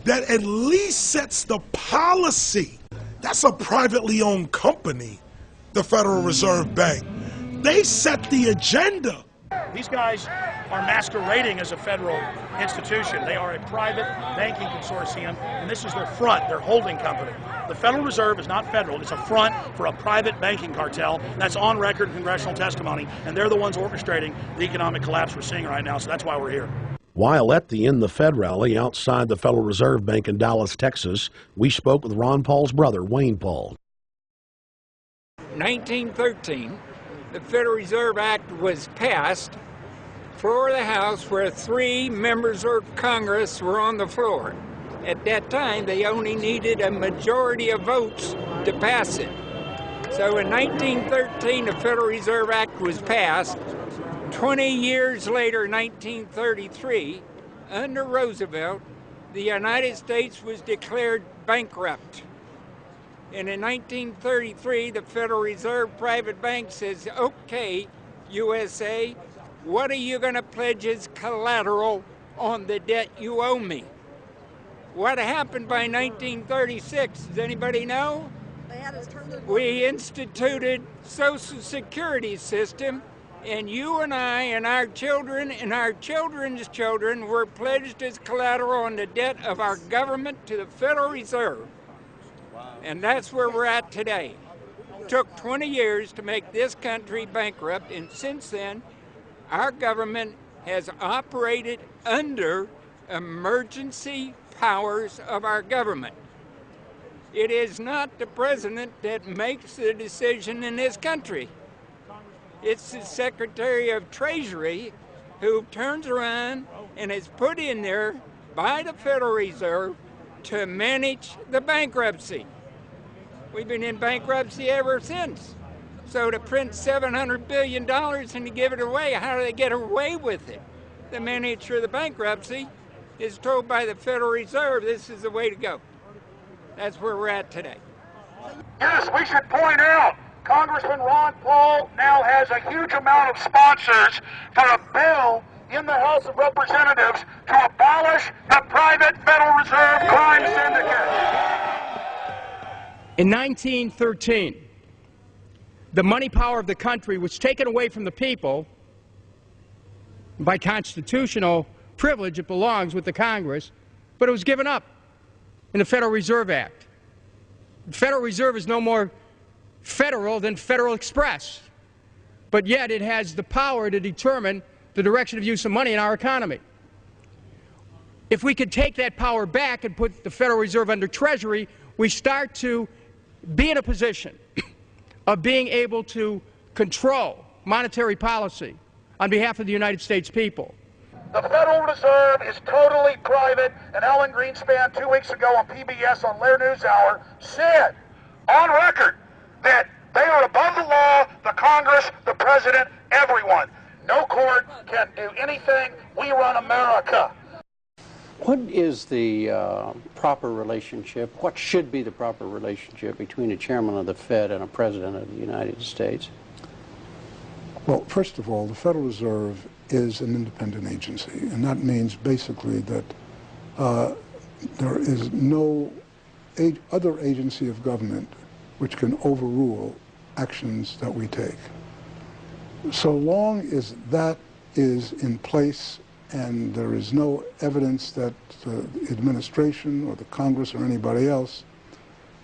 that at least sets the policy. That's a privately owned company, the Federal Reserve Bank. They set the agenda. These guys are masquerading as a federal institution. They are a private banking consortium, and this is their front, their holding company. The Federal Reserve is not federal. It's a front for a private banking cartel. That's on record in congressional testimony, and they're the ones orchestrating the economic collapse we're seeing right now, so that's why we're here. While at the In the Fed rally outside the Federal Reserve Bank in Dallas, Texas, we spoke with Ron Paul's brother, Wayne Paul. 1913, the Federal Reserve Act was passed, floor of the House, where 3 members of Congress were on the floor. At that time, they only needed a majority of votes to pass it. So in 1913, the Federal Reserve Act was passed. 20 years later, 1933, under Roosevelt, the United States was declared bankrupt. And in 1933, the Federal Reserve Private Bank says, okay, USA, what are you going to pledge as collateral on the debt you owe me? What happened by 1936? Does anybody know? We instituted Social Security system, and you and I and our children and our children's children were pledged as collateral on the debt of our government to the Federal Reserve. And that's where we're at today. It took 20 years to make this country bankrupt, and since then, our government has operated under emergency powers of our government. It is not the president that makes the decision in this country. It's the Secretary of Treasury who turns around and is put in there by the Federal Reserve to manage the bankruptcy. We've been in bankruptcy ever since. So to print $700 billion and to give it away, how do they get away with it? The manager of the bankruptcy is told by the Federal Reserve this is the way to go. That's where we're at today. Yes, we should point out, Congressman Ron Paul now has a huge amount of sponsors for a bill in the House of Representatives to abolish the private Federal Reserve crime syndicate. In 1913, the money power of the country was taken away from the people. By constitutional privilege, it belongs with the Congress, but it was given up in the Federal Reserve Act. The Federal Reserve is no more federal than Federal Express, but yet it has the power to determine the direction of use of money in our economy. If we could take that power back and put the Federal Reserve under Treasury, we start to be in a position of being able to control monetary policy on behalf of the United States people. The Federal Reserve is totally private, and Alan Greenspan 2 weeks ago on PBS on Lair NewsHour said on record that they are above the law, the Congress, the President, everyone. No court can do anything. We run America. What is the proper relationship, what should be the proper relationship between a chairman of the Fed and a president of the United States? Well, first of all, the Federal Reserve is an independent agency, and that means basically that there is no other agency of government which can overrule actions that we take. So long as that is in place and there is no evidence that the administration or the Congress or anybody else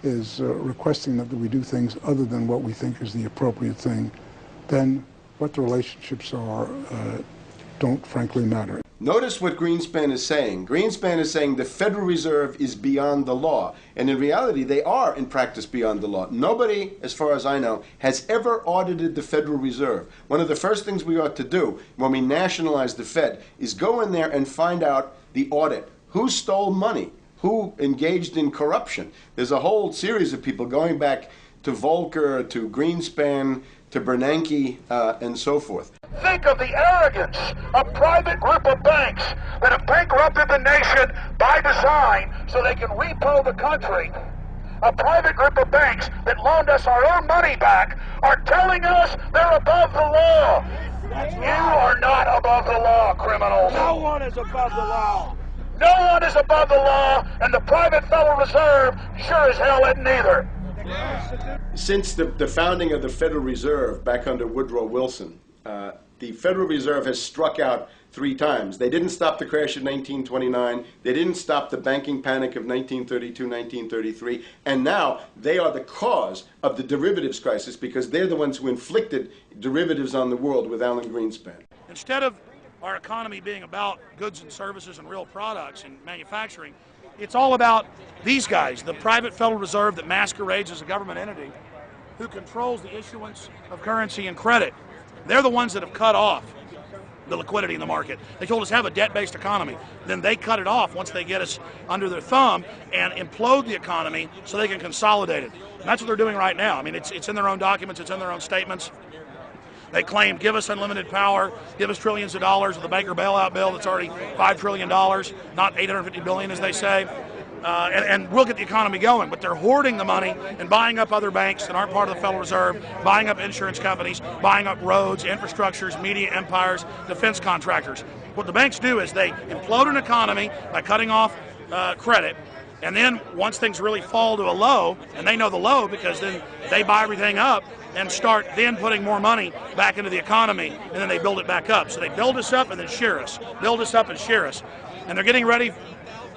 is requesting that we do things other than what we think is the appropriate thing, then what the relationships are don't frankly matter. Notice what Greenspan is saying. Greenspan is saying the Federal Reserve is beyond the law. And in reality, they are in practice beyond the law. Nobody, as far as I know, has ever audited the Federal Reserve. One of the first things we ought to do when we nationalize the Fed is go in there and find out the audit. Who stole money? Who engaged in corruption? There's a whole series of people going back to Volcker, to Greenspan, to Bernanke, and so forth. Think of the arrogance of private group of banks that have bankrupted the nation by design so they can repo the country. A private group of banks that loaned us our own money back are telling us they're above the law. You are not above the law, criminals. No one is above the law. No one is above the law, and the private Federal Reserve sure as hell isn't either. Since the founding of the Federal Reserve back under Woodrow Wilson, the Federal Reserve has struck out 3 times. They didn't stop the crash of 1929. They didn't stop the banking panic of 1932, 1933. And now they are the cause of the derivatives crisis because they're the ones who inflicted derivatives on the world with Alan Greenspan. Instead of our economy being about goods and services and real products and manufacturing, it's all about these guys, the private Federal Reserve that masquerades as a government entity who controls the issuance of currency and credit. They're the ones that have cut off the liquidity in the market. They told us have a debt-based economy. Then they cut it off once they get us under their thumb and implode the economy so they can consolidate it. And that's what they're doing right now. I mean, it's in their own documents, it's in their own statements. They claim, give us unlimited power, give us trillions of dollars of the Baker bailout bill that's already $5 trillion, not $850 billion as they say. And we'll get the economy going, but they're hoarding the money and buying up other banks that aren't part of the Federal Reserve, buying up insurance companies, buying up roads, infrastructures, media empires, defense contractors. What the banks do is they implode an economy by cutting off credit, and then once things really fall to a low, and they know the low because then they buy everything up and start then putting more money back into the economy, and then they build it back up. So they build us up and then shear us, build us up and shear us. And they're getting ready.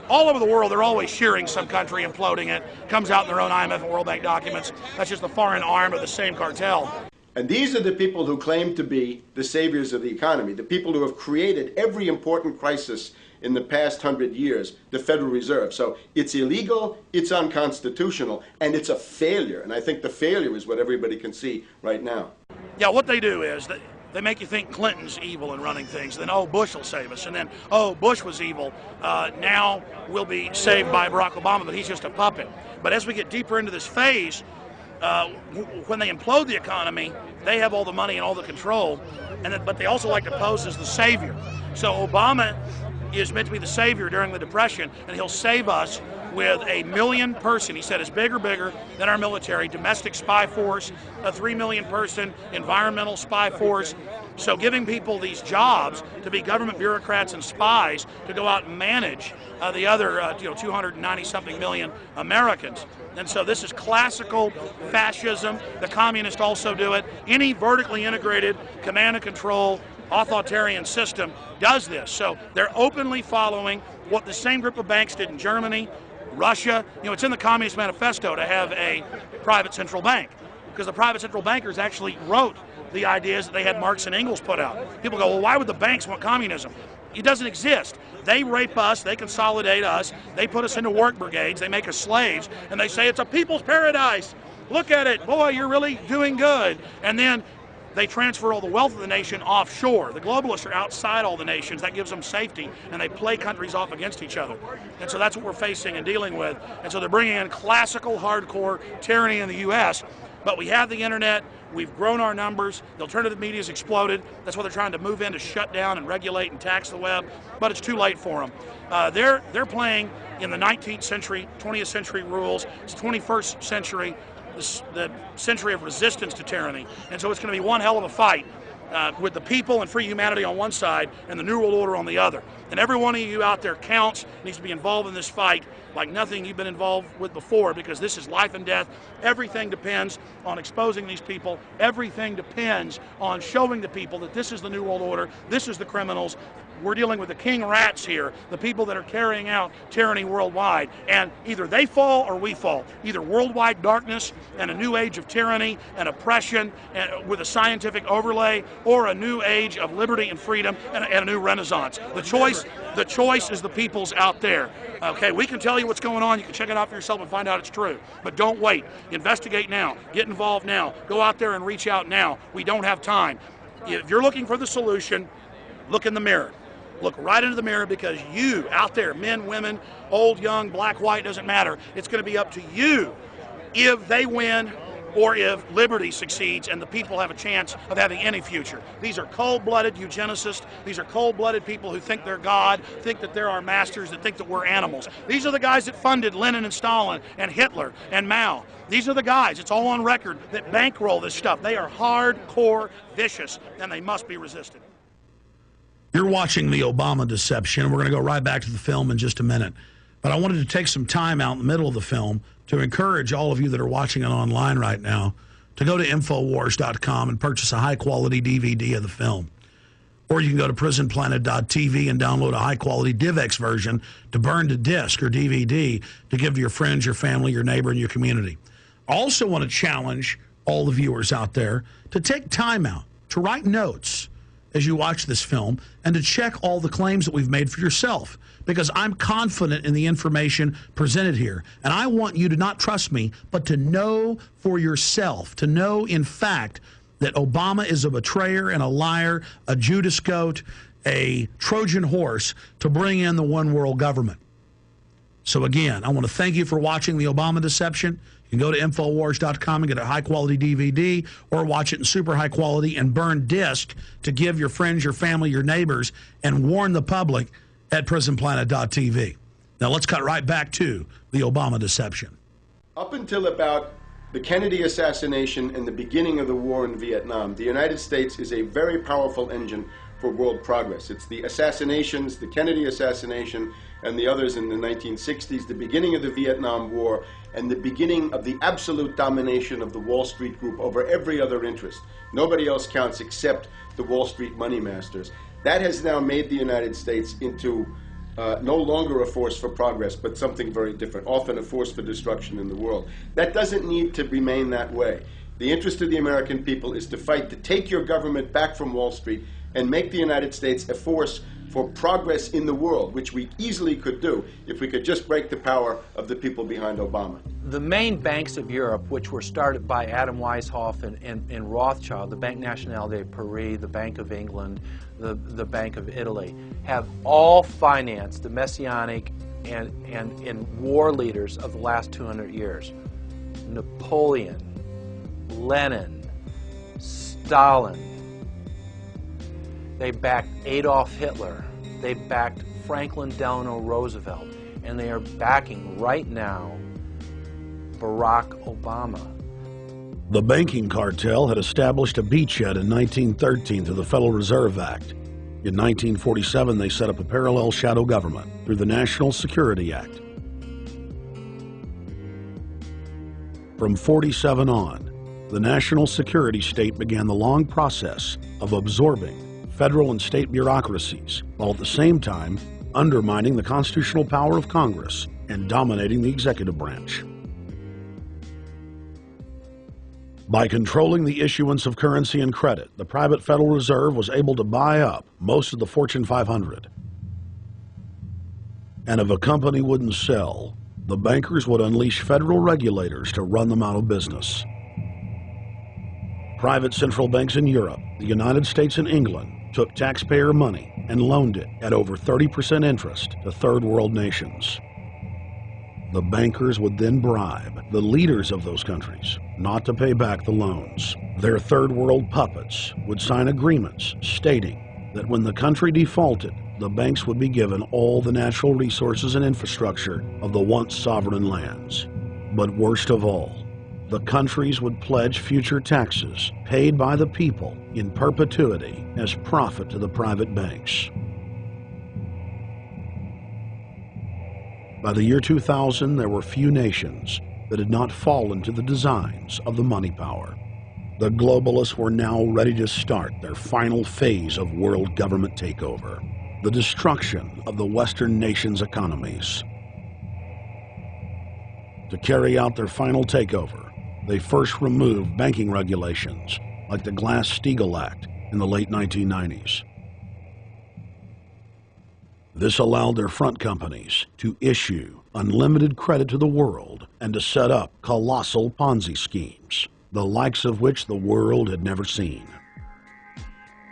All over the world, they're always shearing some country, imploding it. Comes out in their own IMF and World Bank documents. That's just the foreign arm of the same cartel. And these are the people who claim to be the saviors of the economy, the people who have created every important crisis in the past 100 years, the Federal Reserve. So it's illegal, it's unconstitutional, and it's a failure. And I think the failure is what everybody can see right now. Yeah, what they do is they make you think Clinton's evil in running things. Then, oh, Bush will save us. And then, oh, Bush was evil. Now we'll be saved by Barack Obama, but he's just a puppet. But as we get deeper into this phase, when they implode the economy, they have all the money and all the control, but they also like to pose as the savior. So Obama is meant to be the savior during the Depression, and he'll save us with a 1 million person, he said, is bigger than our military, domestic spy force, a 3 million person environmental spy force. So giving people these jobs to be government bureaucrats and spies to go out and manage the other 290-something million Americans. And so this is classical fascism. The communists also do it. Any vertically integrated command and control authoritarian system does this. So they're openly following what the same group of banks did in Germany, Russia. It's in the Communist Manifesto to have a private central bank, because the private central bankers actually wrote the ideas that they had Marx and Engels put out. People go, well, why would the banks want communism? It doesn't exist. They rape us, they consolidate us, they put us into work brigades, they make us slaves, and they say it's a people's paradise. Look at it, boy, you're really doing good. And then they transfer all the wealth of the nation offshore. The globalists are outside all the nations. That gives them safety, and they play countries off against each other. And so that's what we're facing and dealing with. And so they're bringing in classical, hardcore tyranny in the U.S., but we have the internet. We've grown our numbers. The alternative media has exploded. That's why they're trying to move in to shut down and regulate and tax the web, but it's too late for them. They're playing in the 19th century, 20th century rules. It's the 21st century, the century of resistance to tyranny. And so it's going to be one hell of a fight with the people and free humanity on one side and the New World Order on the other. And every one of you out there counts, needs to be involved in this fight like nothing you've been involved with before, because this is life and death. Everything depends on exposing these people. Everything depends on showing the people that this is the New World Order, this is the criminals. We're dealing with the king rats here, the people that are carrying out tyranny worldwide. And either they fall or we fall. Either worldwide darkness and a new age of tyranny and oppression and with a scientific overlay, or a new age of liberty and freedom and a new renaissance. The choice is the people's out there. Okay, we can tell you what's going on. You can check it out for yourself and find out it's true. But don't wait. Investigate now. Get involved now. Go out there and reach out now. We don't have time. If you're looking for the solution, look in the mirror. Look right into the mirror, because you out there, men, women, old, young, black, white, doesn't matter. It's going to be up to you if they win or if liberty succeeds and the people have a chance of having any future. These are cold-blooded eugenicists. These are cold-blooded people who think they're God, think that they're our masters, that think that we're animals. These are the guys that funded Lenin and Stalin and Hitler and Mao. These are the guys, it's all on record, that bankroll this stuff. They are hardcore vicious, and they must be resisted. You're watching the Obama deception. We're going to go right back to the film in just a minute. But I wanted to take some time out in the middle of the film to encourage all of you that are watching it online right now to go to Infowars.com and purchase a high-quality DVD of the film. Or you can go to PrisonPlanet.tv and download a high-quality DivX version to burn to disc or DVD to give to your friends, your family, your neighbor, and your community. I also want to challenge all the viewers out there to take time out to write notes as you watch this film and to check all the claims that we've made for yourself, because I'm confident in the information presented here. And I want you to not trust me, but to know for yourself, to know in fact that Obama is a betrayer and a liar, a Judas goat, a Trojan horse to bring in the one world government. So again, I want to thank you for watching the Obama deception. You can go to Infowars.com and get a high-quality DVD, or watch it in super high quality and burn disc to give your friends, your family, your neighbors, and warn the public at PrisonPlanet.tv. Now let's cut right back to the Obama deception. Up until about the Kennedy assassination and the beginning of the war in Vietnam, the United States is a very powerful engine for world progress. It's the assassinations, the Kennedy assassination, and the others in the 1960s, the beginning of the Vietnam War, and the beginning of the absolute domination of the Wall Street group over every other interest. Nobody else counts except the Wall Street money masters. That has now made the United States into no longer a force for progress, but something very different, often a force for destruction in the world. That doesn't need to remain that way. The interest of the American people is to fight to take your government back from Wall Street and make the United States a force for progress in the world, which we easily could do if we could just break the power of the people behind Obama. The main banks of Europe, which were started by Adam Weishaupt and Rothschild, the Banque Nationale de Paris, the Bank of England, the Bank of Italy, have all financed the messianic and war leaders of the last 200 years. Napoleon, Lenin, Stalin. They backed Adolf Hitler. They backed Franklin Delano Roosevelt. And they are backing right now Barack Obama. The banking cartel had established a beachhead in 1913 through the Federal Reserve Act. In 1947, they set up a parallel shadow government through the National Security Act. From 47 on, the national security state began the long process of absorbing federal and state bureaucracies, while at the same time undermining the constitutional power of Congress and dominating the executive branch. By controlling the issuance of currency and credit, the private Federal Reserve was able to buy up most of the Fortune 500. And if a company wouldn't sell, the bankers would unleash federal regulators to run them out of business. Private central banks in Europe, the United States, and England took taxpayer money and loaned it at over 30% interest to third world nations. The bankers would then bribe the leaders of those countries not to pay back the loans. Their third world puppets would sign agreements stating that when the country defaulted, the banks would be given all the natural resources and infrastructure of the once sovereign lands. But worst of all, the countries would pledge future taxes paid by the people in perpetuity as profit to the private banks. By the year 2000, there were few nations that had not fallen to the designs of the money power. The globalists were now ready to start their final phase of world government takeover, the destruction of the Western nations' economies. To carry out their final takeover, they first removed banking regulations like the Glass-Steagall Act in the late 1990s. This allowed their front companies to issue unlimited credit to the world and to set up colossal Ponzi schemes, the likes of which the world had never seen.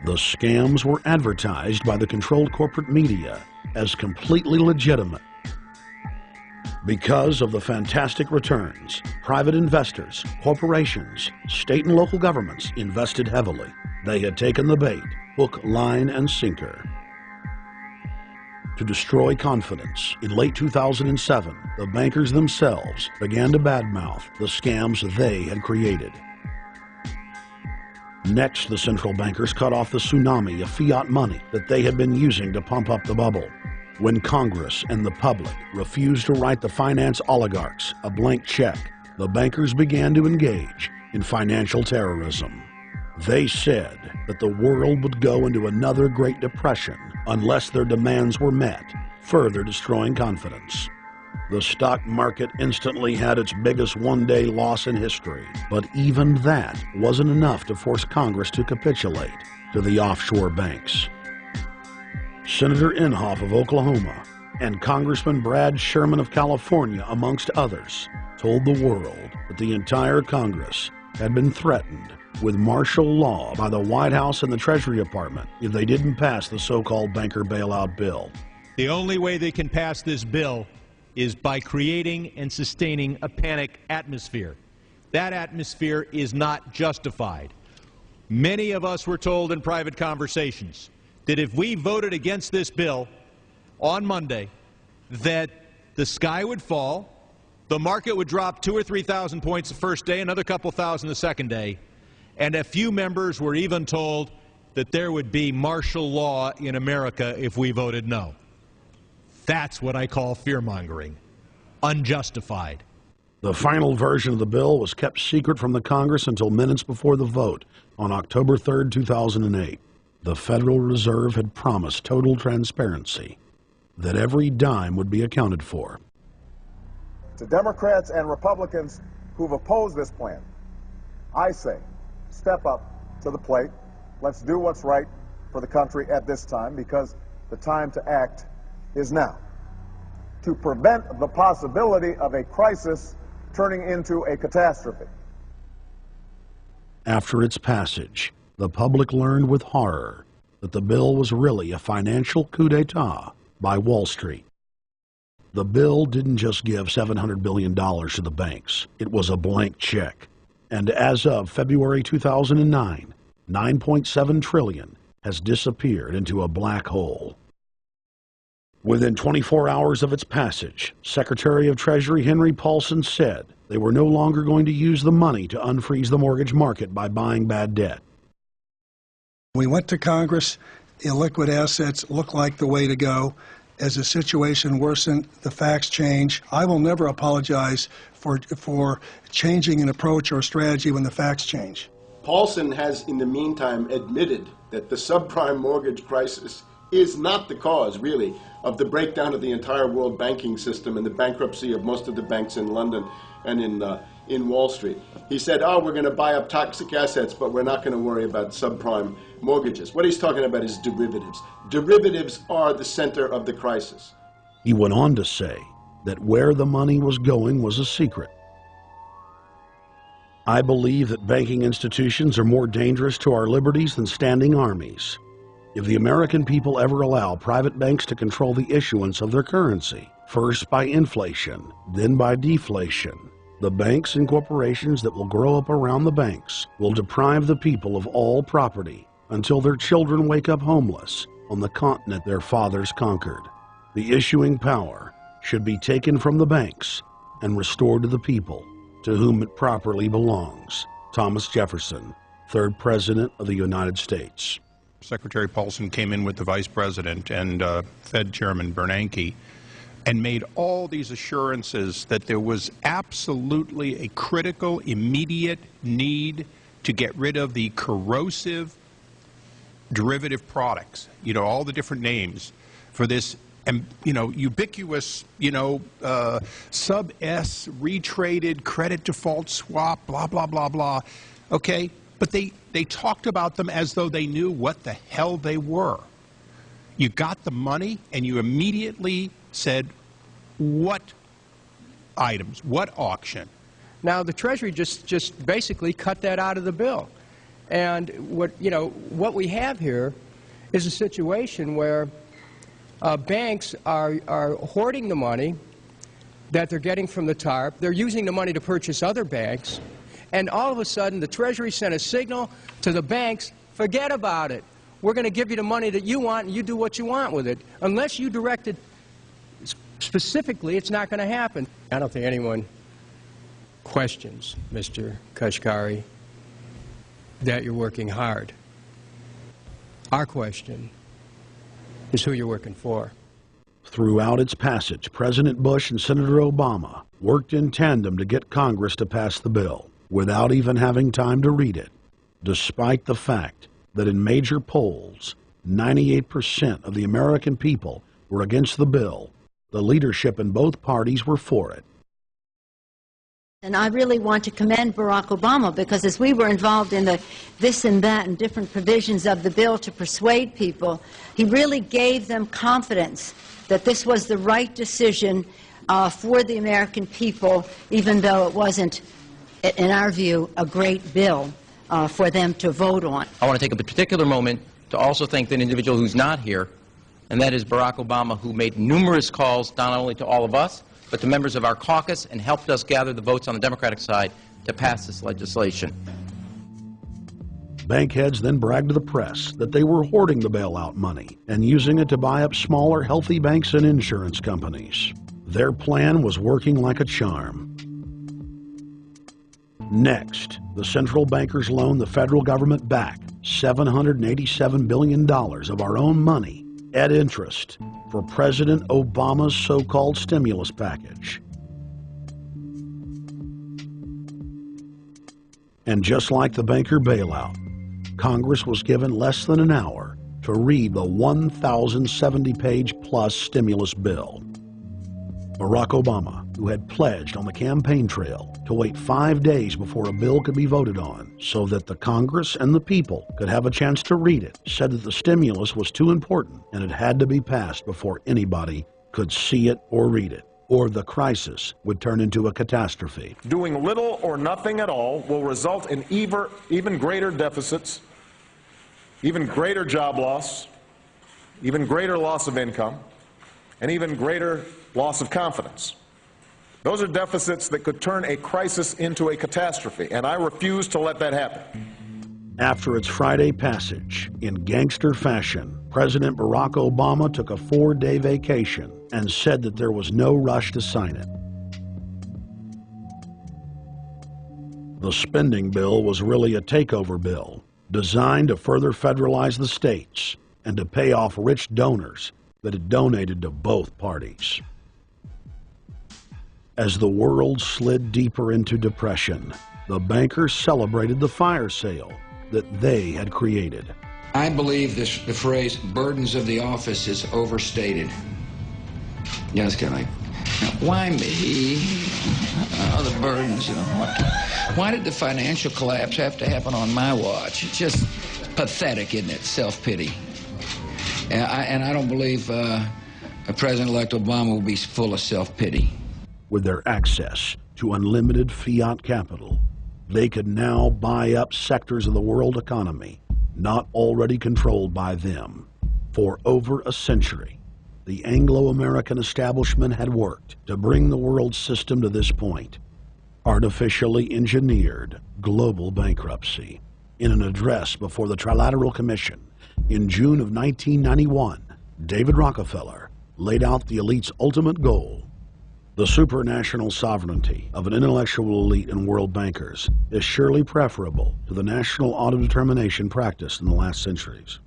The scams were advertised by the controlled corporate media as completely legitimate. Because of the fantastic returns, private investors, corporations, state and local governments invested heavily. They had taken the bait, hook, line, and sinker. To destroy confidence, in late 2007, the bankers themselves began to badmouth the scams they had created. Next, the central bankers cut off the tsunami of fiat money that they had been using to pump up the bubble. When Congress and the public refused to write the finance oligarchs a blank check, the bankers began to engage in financial terrorism. They said that the world would go into another Great Depression unless their demands were met, further destroying confidence. The stock market instantly had its biggest one-day loss in history, but even that wasn't enough to force Congress to capitulate to the offshore banks. Senator Inhofe of Oklahoma and Congressman Brad Sherman of California, amongst others, told the world that the entire Congress had been threatened with martial law by the White House and the Treasury Department if they didn't pass the so-called banker bailout bill. The only way they can pass this bill is by creating and sustaining a panic atmosphere. That atmosphere is not justified. Many of us were told in private conversations that if we voted against this bill on Monday, that the sky would fall, the market would drop 2,000 or 3,000 points the first day, another couple thousand the second day, and a few members were even told that there would be martial law in America if we voted no. That's what I call fear-mongering. Unjustified. The final version of the bill was kept secret from the Congress until minutes before the vote on October 3, 2008. The Federal Reserve had promised total transparency, that every dime would be accounted for. To Democrats and Republicans who've opposed this plan, I say, step up to the plate. Let's do what's right for the country at this time, because the time to act is now, to prevent the possibility of a crisis turning into a catastrophe. After its passage, the public learned with horror that the bill was really a financial coup d'etat by Wall Street. The bill didn't just give $700 billion to the banks. It was a blank check. And as of February 2009, $9.7 trillion has disappeared into a black hole. Within 24 hours of its passage, Secretary of Treasury Henry Paulson said they were no longer going to use the money to unfreeze the mortgage market by buying bad debt. We went to Congress. Illiquid assets look like the way to go. As the situation worsened, the facts change. I will never apologize for changing an approach or strategy when the facts change. Paulson has, in the meantime, admitted that the subprime mortgage crisis is not the cause, really, of the breakdown of the entire world banking system and the bankruptcy of most of the banks in London and in Wall Street. He said, oh, we're going to buy up toxic assets, but we're not going to worry about subprime mortgages. What he's talking about is derivatives. Derivatives are the center of the crisis. He went on to say that where the money was going was a secret. I believe that banking institutions are more dangerous to our liberties than standing armies. If the American people ever allow private banks to control the issuance of their currency, first by inflation, then by deflation, the banks and corporations that will grow up around the banks will deprive the people of all property until their children wake up homeless on the continent their fathers conquered. The issuing power should be taken from the banks and restored to the people, to whom it properly belongs. Thomas Jefferson, 3rd President of the United States. Secretary Paulson came in with the Vice President and Fed Chairman Bernanke and made all these assurances that there was absolutely a critical, immediate need to get rid of the corrosive derivative products, all the different names for this, ubiquitous, sub-S, retraded credit default swap, blah, blah, blah, blah, okay? But they talked about them as though they knew what the hell they were. You got the money and you immediately said, what items, what auction? Now, the Treasury just basically cut that out of the bill. And what we have here is a situation where banks are hoarding the money that they're getting from the TARP. They're using the money to purchase other banks. And all of a sudden, the Treasury sent a signal to the banks, forget about it. We're going to give you the money that you want, and you do what you want with it. Unless you direct it specifically, it's not going to happen. I don't think anyone questions, Mr. Kashkari, that you're working hard. Our question is who you're working for. Throughout its passage, President Bush and Senator Obama worked in tandem to get Congress to pass the bill without even having time to read it, despite the fact that in major polls, 98% of the American people were against the bill. The leadership in both parties were for it. And I really want to commend Barack Obama, because as we were involved in the this and that and different provisions of the bill to persuade people, he really gave them confidence that this was the right decision for the American people, even though it wasn't, in our view, a great bill for them to vote on. I want to take a particular moment to also thank an individual who's not here, and that is Barack Obama, who made numerous calls not only to all of us, but to members of our caucus, and helped us gather the votes on the Democratic side to pass this legislation. Bank heads then bragged to the press that they were hoarding the bailout money and using it to buy up smaller, healthy banks and insurance companies. Their plan was working like a charm. Next, the central bankers loaned the federal government back $787 billion of our own money at interest for President Obama's so-called stimulus package. And just like the banker bailout, Congress was given less than an hour to read the 1,070-page-plus stimulus bill. Barack Obama, who had pledged on the campaign trail to wait 5 days before a bill could be voted on so that the Congress and the people could have a chance to read it, said that the stimulus was too important and it had to be passed before anybody could see it or read it, or the crisis would turn into a catastrophe. Doing little or nothing at all will result in even greater deficits, even greater job loss, even greater loss of income, and even greater loss of confidence. Those are deficits that could turn a crisis into a catastrophe, and I refuse to let that happen. After its Friday passage, in gangster fashion, President Barack Obama took a 4-day vacation and said that there was no rush to sign it. The spending bill was really a takeover bill, designed to further federalize the states and to pay off rich donors that had donated to both parties. As the world slid deeper into depression, the bankers celebrated the fire sale that they had created. I believe the phrase burdens of the office is overstated. Yes, Kelly. Why me? Oh, the burdens, you know. Why did the financial collapse have to happen on my watch? It's just pathetic, isn't it? Self-pity. And I don't believe President-elect Obama will be full of self-pity. With their access to unlimited fiat capital, they could now buy up sectors of the world economy not already controlled by them. For over a century, the Anglo-American establishment had worked to bring the world system to this point. Artificially engineered global bankruptcy. In an address before the Trilateral Commission in June of 1991, David Rockefeller laid out the elite's ultimate goal. The supranational sovereignty of an intellectual elite and world bankers is surely preferable to the national autodetermination practiced in the last centuries.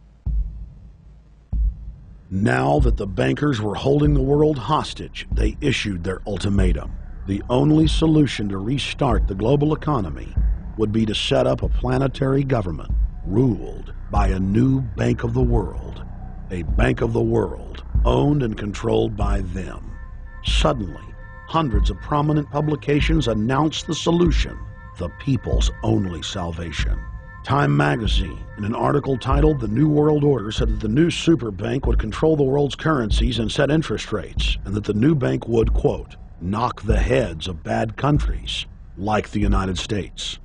Now that the bankers were holding the world hostage, they issued their ultimatum. The only solution to restart the global economy would be to set up a planetary government ruled by a new Bank of the World, a Bank of the World owned and controlled by them. Suddenly, hundreds of prominent publications announced the solution, the people's only salvation. Time magazine, in an article titled "The New World Order," said that the new super bank would control the world's currencies and set interest rates, and that the new bank would, quote, knock the heads of bad countries like the United States.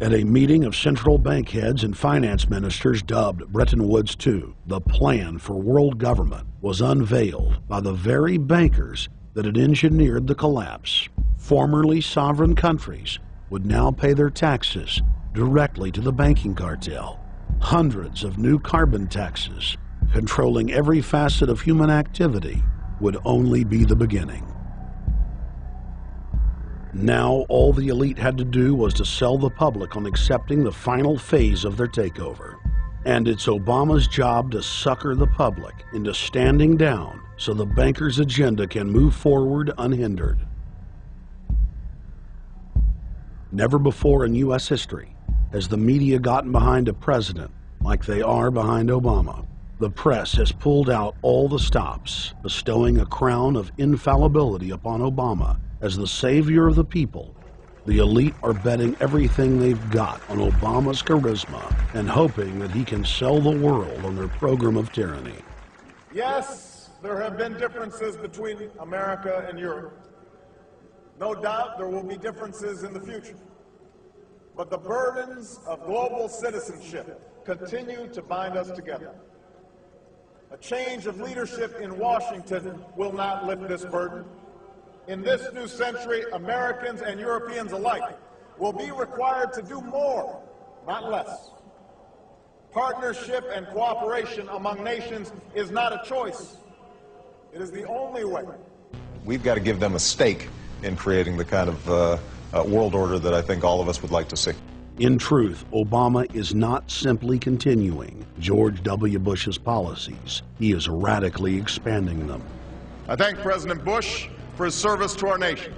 At a meeting of central bank heads and finance ministers dubbed Bretton Woods II, the plan for world government was unveiled by the very bankers that had engineered the collapse. Formerly sovereign countries would now pay their taxes directly to the banking cartel. Hundreds of new carbon taxes, controlling every facet of human activity, would only be the beginning. Now all the elite had to do was to sell the public on accepting the final phase of their takeover. And it's Obama's job to sucker the public into standing down so the bankers' agenda can move forward unhindered. Never before in U.S. history has the media gotten behind a president like they are behind Obama. The press has pulled out all the stops, bestowing a crown of infallibility upon Obama as the savior of the people. The elite are betting everything they've got on Obama's charisma and hoping that he can sell the world on their program of tyranny. Yes, there have been differences between America and Europe. No doubt there will be differences in the future. But the burdens of global citizenship continue to bind us together. A change of leadership in Washington will not lift this burden. In this new century, Americans and Europeans alike will be required to do more, not less. Partnership and cooperation among nations is not a choice. It is the only way. We've got to give them a stake in creating the kind of world order that I think all of us would like to see. In truth, Obama is not simply continuing George W. Bush's policies. He is radically expanding them. I thank President Bush for his service to our nation.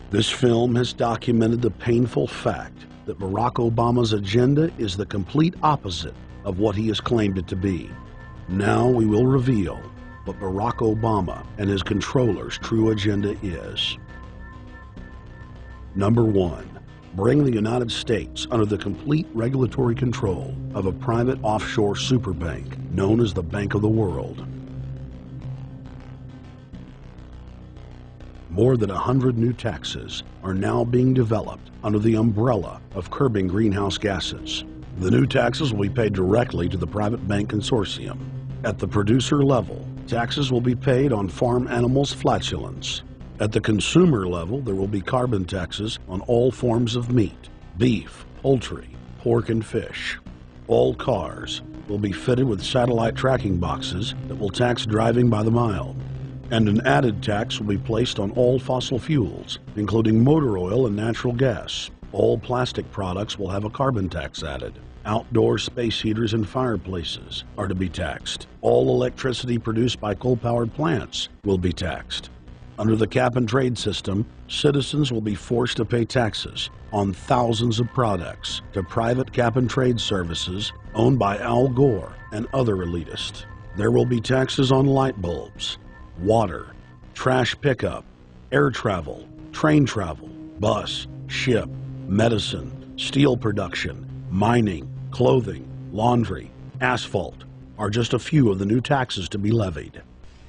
This film has documented the painful fact that Barack Obama's agenda is the complete opposite of what he has claimed it to be. Now we will reveal what Barack Obama and his controllers' true agenda is. Number one, bring the United States under the complete regulatory control of a private offshore superbank known as the Bank of the World. More than 100 new taxes are now being developed under the umbrella of curbing greenhouse gases. The new taxes will be paid directly to the private bank consortium. At the producer level, taxes will be paid on farm animals' flatulence. At the consumer level, there will be carbon taxes on all forms of meat, beef, poultry, pork, and fish. All cars will be fitted with satellite tracking boxes that will tax driving by the mile. And an added tax will be placed on all fossil fuels, including motor oil and natural gas. All plastic products will have a carbon tax added. Outdoor space heaters and fireplaces are to be taxed. All electricity produced by coal-powered plants will be taxed. Under the cap-and-trade system, citizens will be forced to pay taxes on thousands of products to private cap-and-trade services owned by Al Gore and other elitists. There will be taxes on light bulbs, water, trash pickup, air travel, train travel, bus, ship, medicine, steel production, mining, clothing, laundry, asphalt are just a few of the new taxes to be levied.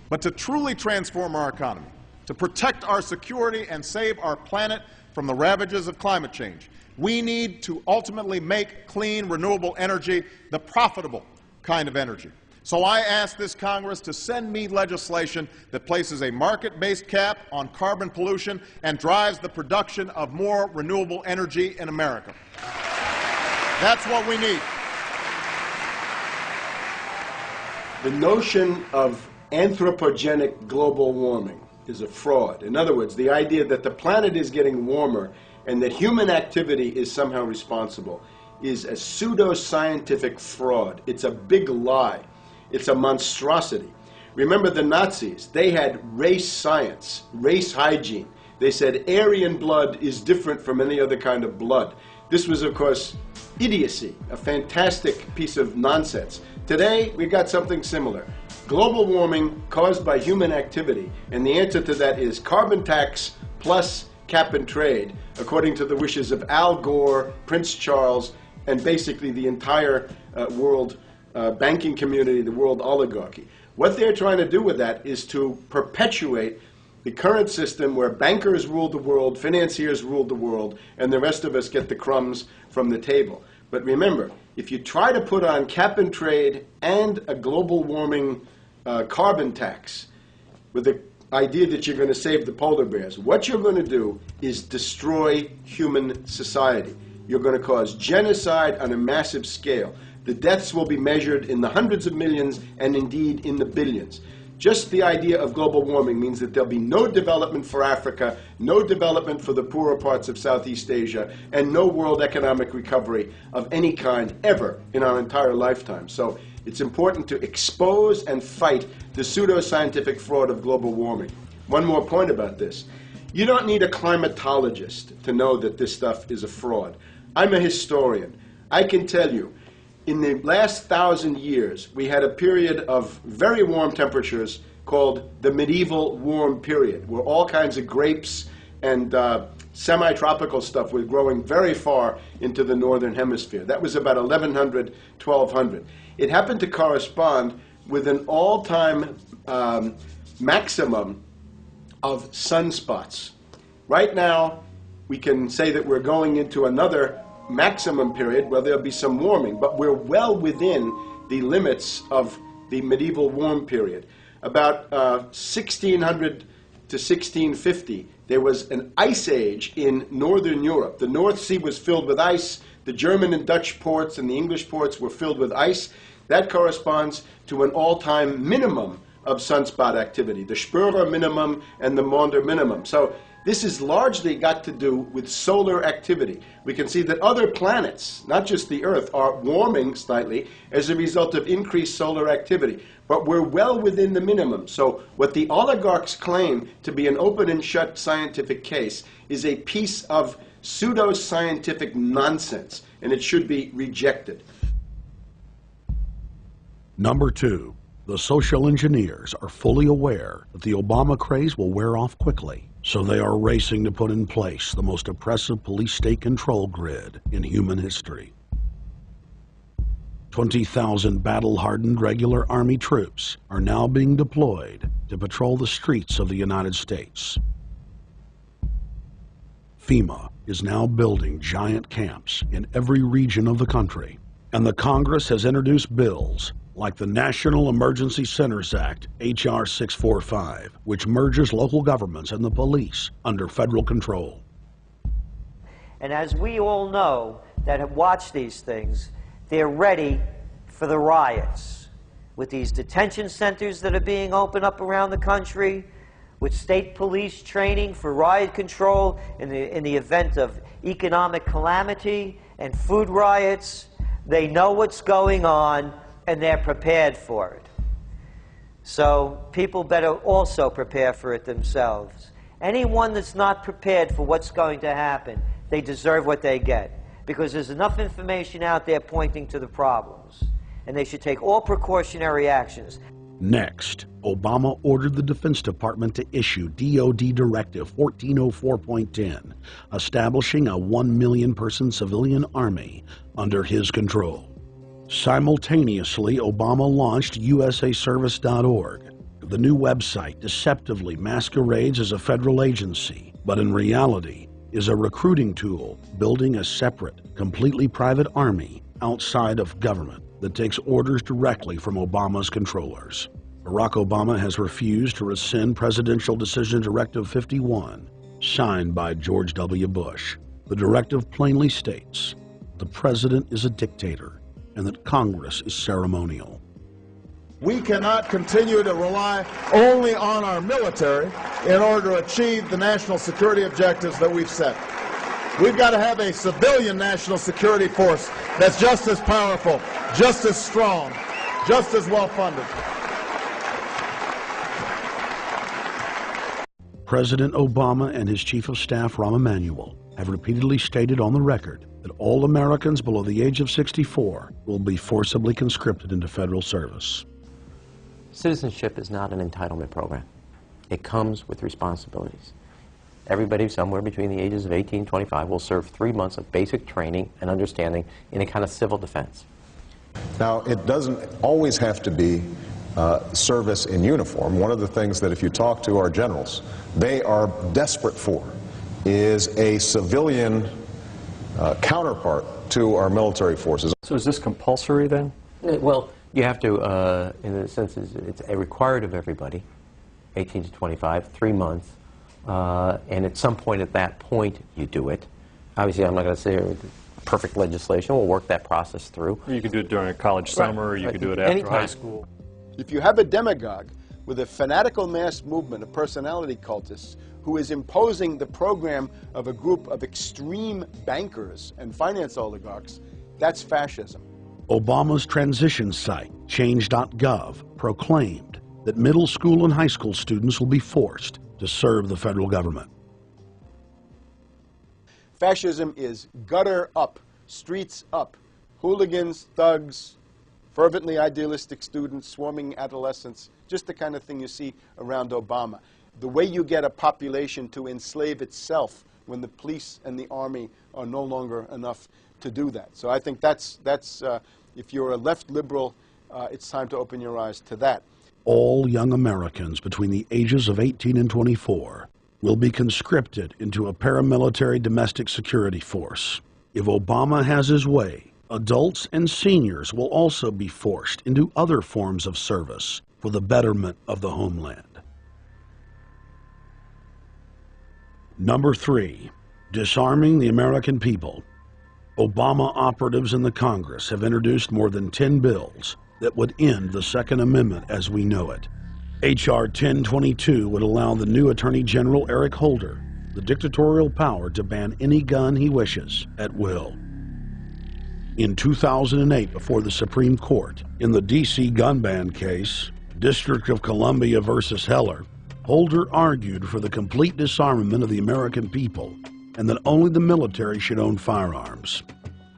But to truly transform our economy, to protect our security and save our planet from the ravages of climate change, we need to ultimately make clean, renewable energy the profitable kind of energy. So I ask this Congress to send me legislation that places a market-based cap on carbon pollution and drives the production of more renewable energy in America. That's what we need. The notion of anthropogenic global warming is a fraud. In other words, the idea that the planet is getting warmer and that human activity is somehow responsible is a pseudo-scientific fraud. It's a big lie. It's a monstrosity. Remember the Nazis, they had race science, race hygiene. They said Aryan blood is different from any other kind of blood. This was, of course, idiocy, a fantastic piece of nonsense. Today, we've got something similar. Global warming caused by human activity, and the answer to that is carbon tax plus cap and trade, according to the wishes of Al Gore, Prince Charles, and basically the entire world banking community, the world oligarchy. What they're trying to do with that is to perpetuate the current system where bankers rule the world, financiers rule the world, and the rest of us get the crumbs from the table. But remember, if you try to put on cap and trade and a global warming carbon tax with the idea that you're going to save the polar bears, what you're going to do is destroy human society. You're going to cause genocide on a massive scale. The deaths will be measured in the hundreds of millions and indeed in the billions. Just the idea of global warming means that there'll be no development for Africa, no development for the poorer parts of Southeast Asia, and no world economic recovery of any kind ever in our entire lifetime. So it's important to expose and fight the pseudo-scientific fraud of global warming. One more point about this. You don't need a climatologist to know that this stuff is a fraud. I'm a historian. I can tell you, in the last 1,000 years, we had a period of very warm temperatures called the medieval warm period, where all kinds of grapes and semi-tropical stuff was growing very far into the northern hemisphere. That was about 1100, 1200. It happened to correspond with an all-time maximum of sunspots. Right now, we can say that we're going into another maximum period where there'll be some warming, but we're well within the limits of the medieval warm period. About 1600 to 1650, there was an ice age in northern Europe. The North Sea was filled with ice. The German and Dutch ports and the English ports were filled with ice. That corresponds to an all-time minimum of sunspot activity, the Spörer minimum and the Maunder minimum. So this has largely got to do with solar activity. We can see that other planets, not just the Earth, are warming slightly as a result of increased solar activity. But we're well within the minimum. So what the oligarchs claim to be an open and shut scientific case is a piece of pseudo-scientific nonsense, and it should be rejected. Number 2, the social engineers are fully aware that the Obama craze will wear off quickly. So they are racing to put in place the most oppressive police state control grid in human history. 20,000 battle-hardened regular Army troops are now being deployed to patrol the streets of the United States. FEMA is now building giant camps in every region of the country, and the Congress has introduced bills like the National Emergency Centers Act, H.R. 645, which merges local governments and the police under federal control. And as we all know that have watched these things, they're ready for the riots. With these detention centers that are being opened up around the country, with state police training for riot control in the event of economic calamity and food riots, they know what's going on and they're prepared for it. So people better also prepare for it themselves. Anyone that's not prepared for what's going to happen, they deserve what they get, because there's enough information out there pointing to the problems, and they should take all precautionary actions. Next, Obama ordered the Defense Department to issue DoD Directive 1404.10, establishing a 1 million person civilian army under his control. Simultaneously, Obama launched USAService.org. The new website deceptively masquerades as a federal agency, but in reality is a recruiting tool building a separate, completely private army outside of government that takes orders directly from Obama's controllers. Barack Obama has refused to rescind Presidential Decision Directive 51, signed by George W. Bush. The directive plainly states the president is a dictator and that Congress is ceremonial. We cannot continue to rely only on our military in order to achieve the national security objectives that we've set. We've got to have a civilian national security force that's just as powerful, just as strong, just as well funded. President Obama and his Chief of Staff, Rahm Emanuel, have repeatedly stated on the record that all Americans below the age of 64 will be forcibly conscripted into federal service. Citizenship is not an entitlement program. It comes with responsibilities. Everybody somewhere between the ages of 18 and 25 will serve 3 months of basic training and understanding in a kind of civil defense. Now, it doesn't always have to be service in uniform. One of the things that if you talk to our generals, they are desperate for is a civilian counterpart to our military forces. So is this compulsory then? Well, you have to, in a sense, it's required of everybody, 18 to 25, 3 months. And at some point at that point, you do it. Obviously, I'm not going to say perfect legislation. We'll work that process through. You can do it during a college summer, or you can do it after high school. If you have a demagogue with a fanatical mass movement of personality cultists who is imposing the program of a group of extreme bankers and finance oligarchs, that's fascism. Obama's transition site, change.gov, proclaimed that middle school and high school students will be forced to serve the federal government. Fascism is gutter up, streets up, hooligans, thugs, fervently idealistic students, swarming adolescents, just the kind of thing you see around Obama. The way you get a population to enslave itself when the police and the army are no longer enough to do that. So I think that's if you're a left liberal, it's time to open your eyes to that. All young Americans between the ages of 18 and 24 will be conscripted into a paramilitary domestic security force. If Obama has his way, adults and seniors will also be forced into other forms of service for the betterment of the homeland. Number 3, disarming the American people. Obama operatives in the Congress have introduced more than 10 bills that would end the Second Amendment as we know it. H.R. 1022 would allow the new Attorney General Eric Holder the dictatorial power to ban any gun he wishes at will. In 2008, before the Supreme Court, in the D.C. gun ban case, District of Columbia versus Heller, Holder argued for the complete disarmament of the American people and that only the military should own firearms.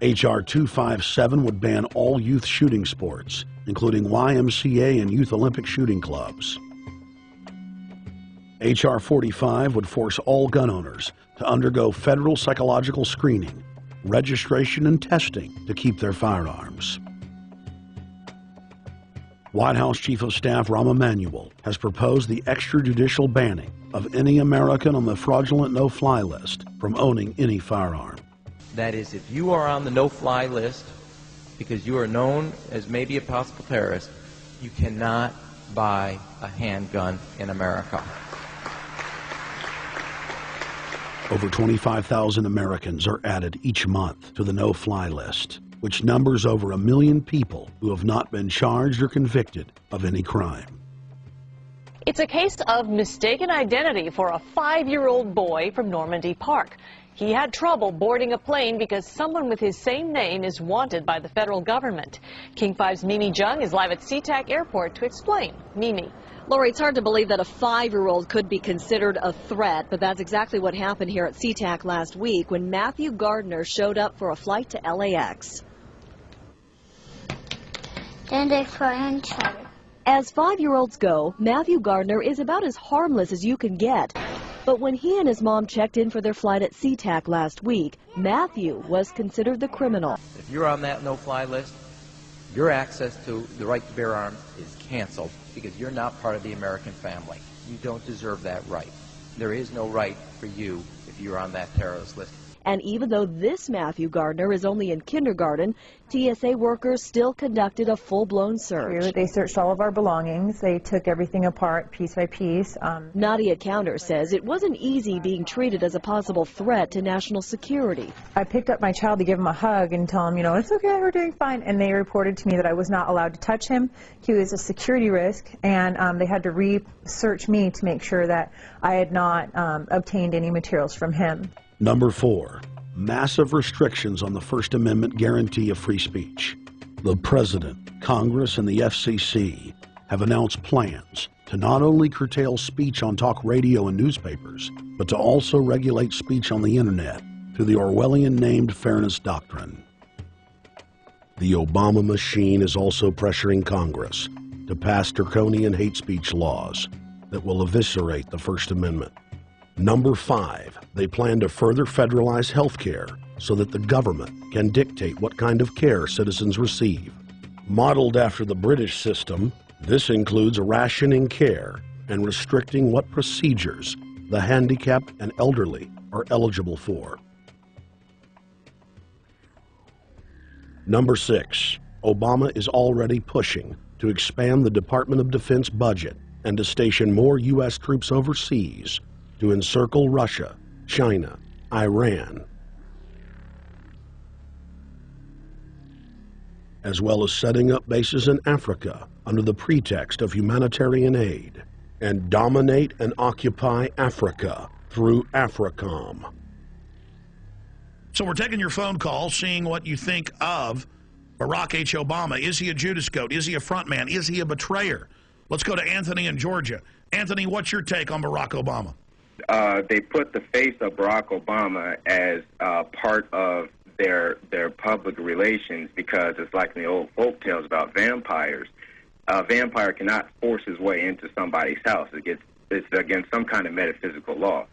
H.R. 257 would ban all youth shooting sports, including YMCA and Youth Olympic shooting clubs. H.R. 45 would force all gun owners to undergo federal psychological screening, registration, and testing to keep their firearms. White House Chief of Staff Rahm Emanuel has proposed the extrajudicial banning of any American on the fraudulent no-fly list from owning any firearm. That is, if you are on the no-fly list because you are known as maybe a possible terrorist, you cannot buy a handgun in America. Over 25,000 Americans are added each month to the no-fly list, which numbers over 1 million people who have not been charged or convicted of any crime. It's a case of mistaken identity for a 5-year-old boy from Normandy Park. He had trouble boarding a plane because someone with his same name is wanted by the federal government. King 5's Mimi Jung is live at SeaTac Airport to explain. Mimi. Lori, it's hard to believe that a 5-year-old could be considered a threat, but that's exactly what happened here at SeaTac last week when Matthew Gardner showed up for a flight to LAX. Then they fly in charter. As 5-year-olds go, Matthew Gardner is about as harmless as you can get. But when he and his mom checked in for their flight at SeaTac last week, Matthew was considered the criminal. If you're on that no-fly list, your access to the right to bear arms is canceled because you're not part of the American family. You don't deserve that right. There is no right for you if you're on that terrorist list. And even though this Matthew Gardner is only in kindergarten, TSA workers still conducted a full-blown search. They searched all of our belongings. They took everything apart piece by piece. Nadia Counter says it wasn't easy being treated as a possible threat to national security. I picked up my child to give him a hug and tell him, you know, it's okay, we're doing fine. And they reported to me that I was not allowed to touch him. He was a security risk, and they had to re-search me to make sure that I had not obtained any materials from him. Number 4, massive restrictions on the First Amendment guarantee of free speech. The President, Congress, and the FCC have announced plans to not only curtail speech on talk radio and newspapers, but to also regulate speech on the Internet through the Orwellian-named Fairness Doctrine. The Obama machine is also pressuring Congress to pass draconian hate speech laws that will eviscerate the First Amendment. Number 5, they plan to further federalize health care so that the government can dictate what kind of care citizens receive. Modeled after the British system, this includes rationing care and restricting what procedures the handicapped and elderly are eligible for. Number 6, Obama is already pushing to expand the Department of Defense budget and to station more U.S. troops overseas to encircle Russia, China, Iran, as well as setting up bases in Africa under the pretext of humanitarian aid, and dominate and occupy Africa through AFRICOM. So we're taking your phone call, seeing what you think of Barack H. Obama. Is he a Judas goat? Is he a front man? Is he a betrayer? Let's go to Anthony in Georgia. Anthony, what's your take on Barack Obama? They put the face of Barack Obama as part of their public relations because it's like the old folk tales about vampires. A vampire cannot force his way into somebody's house. It's against some kind of metaphysical law.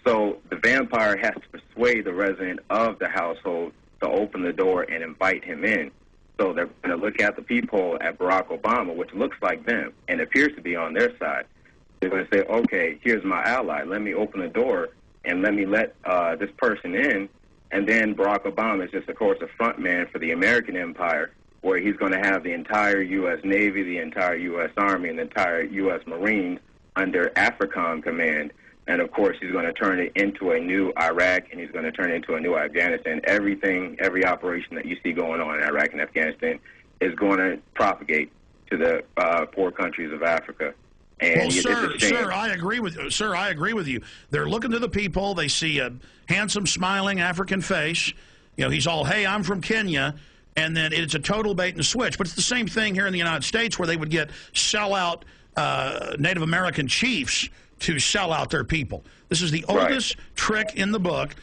So the vampire has to persuade the resident of the household to open the door and invite him in. So they're going to look at the peephole at Barack Obama, which looks like them and appears to be on their side. They're going to say, okay, here's my ally. Let me open the door and let me let this person in. And then Barack Obama is just, of course, a front man for the American empire, where he's going to have the entire U.S. Navy, the entire U.S. Army, and the entire U.S. Marines under AFRICOM command. And, of course, he's going to turn it into a new Iraq, and he's going to turn it into a new Afghanistan. Every operation that you see going on in Iraq and Afghanistan is going to propagate to the poor countries of Africa. And well, sir, I agree with you. Sir, I agree with you. They're looking to the people. They see a handsome, smiling African face. You know, he's all, hey, I'm from Kenya. And then it's a total bait and switch. But it's the same thing here in the United States where they would get sellout Native American chiefs to sell out their people. This is the oldest trick in the book.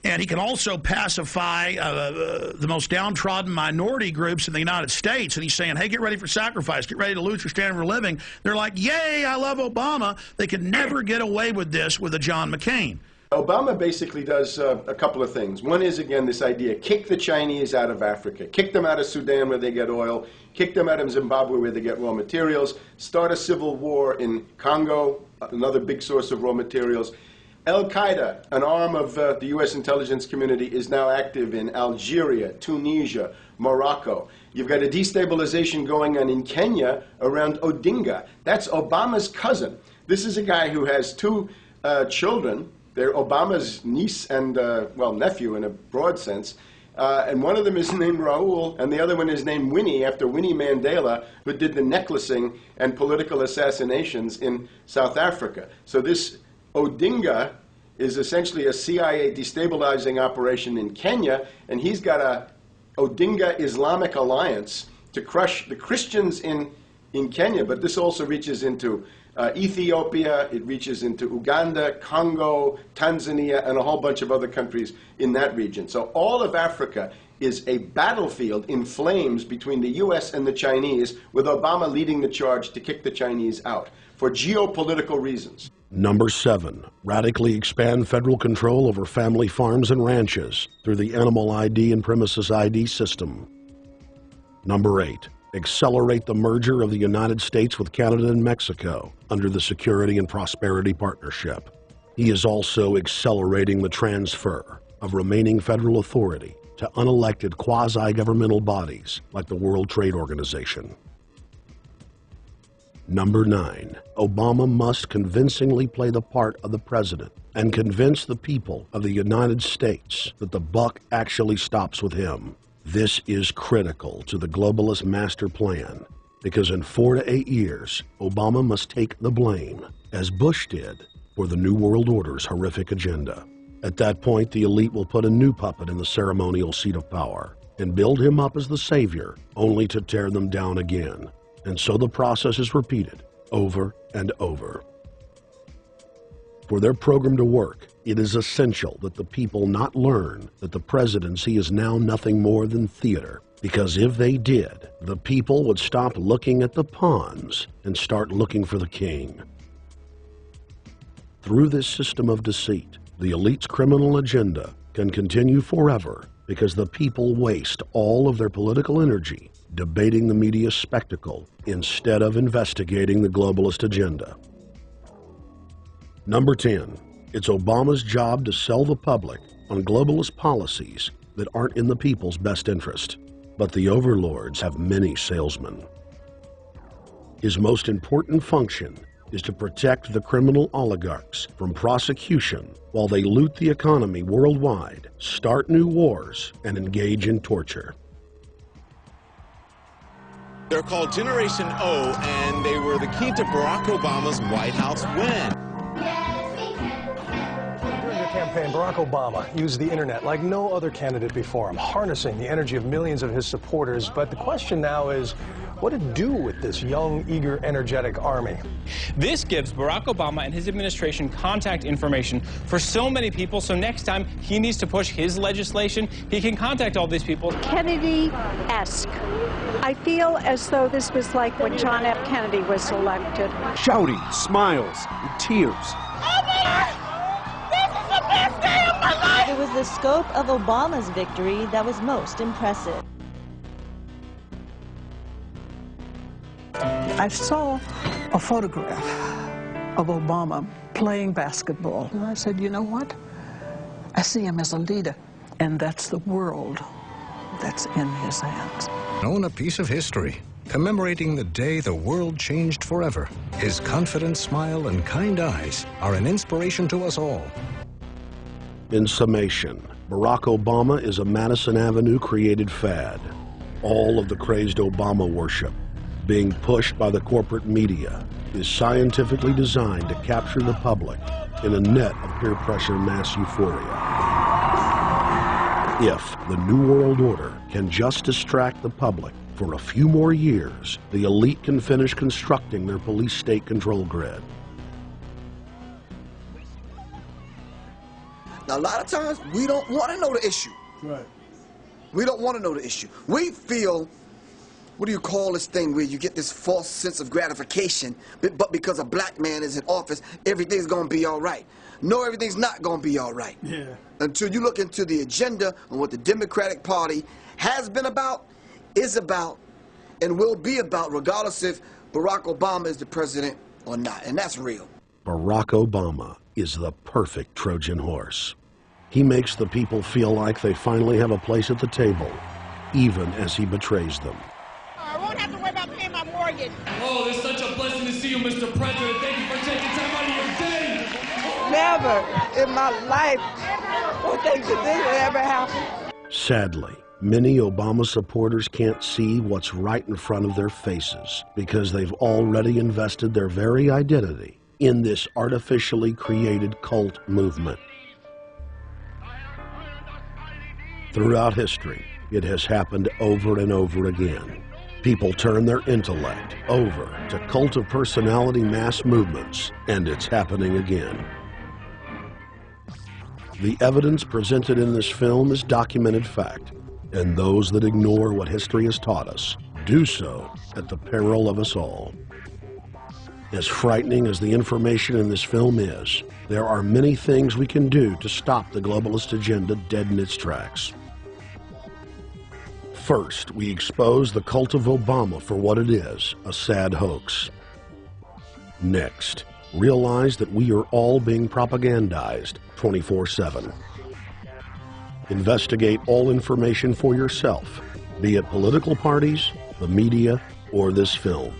And he can also pacify the most downtrodden minority groups in the United States. And he's saying, hey, get ready for sacrifice. Get ready to lose your standard of living. They're like, yay, I love Obama. They could never get away with this with a John McCain. Obama basically does a couple of things. One is, again, this idea, kick the Chinese out of Africa. Kick them out of Sudan where they get oil. Kick them out of Zimbabwe where they get raw materials. Start a civil war in Congo, another big source of raw materials. Al-Qaeda, an arm of the U.S. intelligence community, is now active in Algeria, Tunisia, Morocco. You've got a destabilization going on in Kenya around Odinga. That's Obama's cousin. This is a guy who has two children. They're Obama's niece and, well, nephew in a broad sense. And one of them is named Raul, and the other one is named Winnie, after Winnie Mandela, who did the necklacing and political assassinations in South Africa. So this Odinga is essentially a CIA destabilizing operation in Kenya, and he's got a Odinga Islamic Alliance to crush the Christians in Kenya, but this also reaches into Ethiopia, it reaches into Uganda, Congo, Tanzania, and a whole bunch of other countries in that region. So all of Africa is a battlefield in flames between the U.S. and the Chinese, with Obama leading the charge to kick the Chinese out for geopolitical reasons. Number 7, radically expand federal control over family farms and ranches through the Animal ID and Premises ID system. Number 8, accelerate the merger of the United States with Canada and Mexico under the Security and Prosperity Partnership. He is also accelerating the transfer of remaining federal authority to unelected quasi-governmental bodies like the World Trade Organization. Number 9, Obama must convincingly play the part of the president and convince the people of the United States that the buck actually stops with him. This is critical to the globalist master plan, because in 4 to 8 years, Obama must take the blame, as Bush did, for the New World Order's horrific agenda. At that point, the elite will put a new puppet in the ceremonial seat of power and build him up as the savior, only to tear them down again. And so the process is repeated over and over. For their program to work, it is essential that the people not learn that the presidency is now nothing more than theater, because if they did, the people would stop looking at the pawns and start looking for the king. Through this system of deceit, the elite's criminal agenda can continue forever because the people waste all of their political energy debating the media spectacle instead of investigating the globalist agenda. Number 10, it's Obama's job to sell the public on globalist policies that aren't in the people's best interest. But the overlords have many salesmen. His most important function is to protect the criminal oligarchs from prosecution while they loot the economy worldwide, start new wars, and engage in torture. They're called Generation O, and they were the key to Barack Obama's White House win. During the campaign, Barack Obama used the internet like no other candidate before him, harnessing the energy of millions of his supporters. But the question now is, what to do with this young, eager, energetic army? This gives Barack Obama and his administration contact information for so many people, so next time he needs to push his legislation, he can contact all these people. Kennedy-esque. I feel as though this was like when John F. Kennedy was elected. Shouting, smiles, and tears. It was the scope of Obama's victory that was most impressive. I saw a photograph of Obama playing basketball, and I said, you know what? I see him as a leader, and that's the world that's in his hands. Own a piece of history, commemorating the day the world changed forever. His confident smile and kind eyes are an inspiration to us all. In summation, Barack Obama is a Madison Avenue created fad. All of the crazed Obama worship, being pushed by the corporate media, is scientifically designed to capture the public in a net of peer pressure mass euphoria. If the New World Order can just distract the public for a few more years, the elite can finish constructing their police state control grid. Now, a lot of times, we don't want to know the issue. Right. We don't want to know the issue. We feel, what do you call this thing where you get this false sense of gratification, but because a black man is in office, everything's going to be all right. No, everything's not going to be all right. Yeah. Until you look into the agenda and what the Democratic Party has been about, is about, and will be about, regardless if Barack Obama is the president or not. And that's real. Barack Obama is the perfect Trojan horse. He makes the people feel like they finally have a place at the table, even as he betrays them. I won't have to worry about paying my mortgage. Oh, it's such a blessing to see you, Mr. President. Thank you for taking time out of your day. Never in my life will things like this ever happen. Sadly, many Obama supporters can't see what's right in front of their faces because they've already invested their very identity in this artificially created cult movement. Throughout history, it has happened over and over again. People turn their intellect over to cult of personality mass movements, and it's happening again. The evidence presented in this film is documented fact, And those that ignore what history has taught us do so at the peril of us all. As frightening as the information in this film is, there are many things we can do to stop the globalist agenda dead in its tracks. First, we expose the cult of Obama for what it is, a sad hoax. Next, realize that we are all being propagandized 24/7. Investigate all information for yourself, be it political parties, the media, or this film.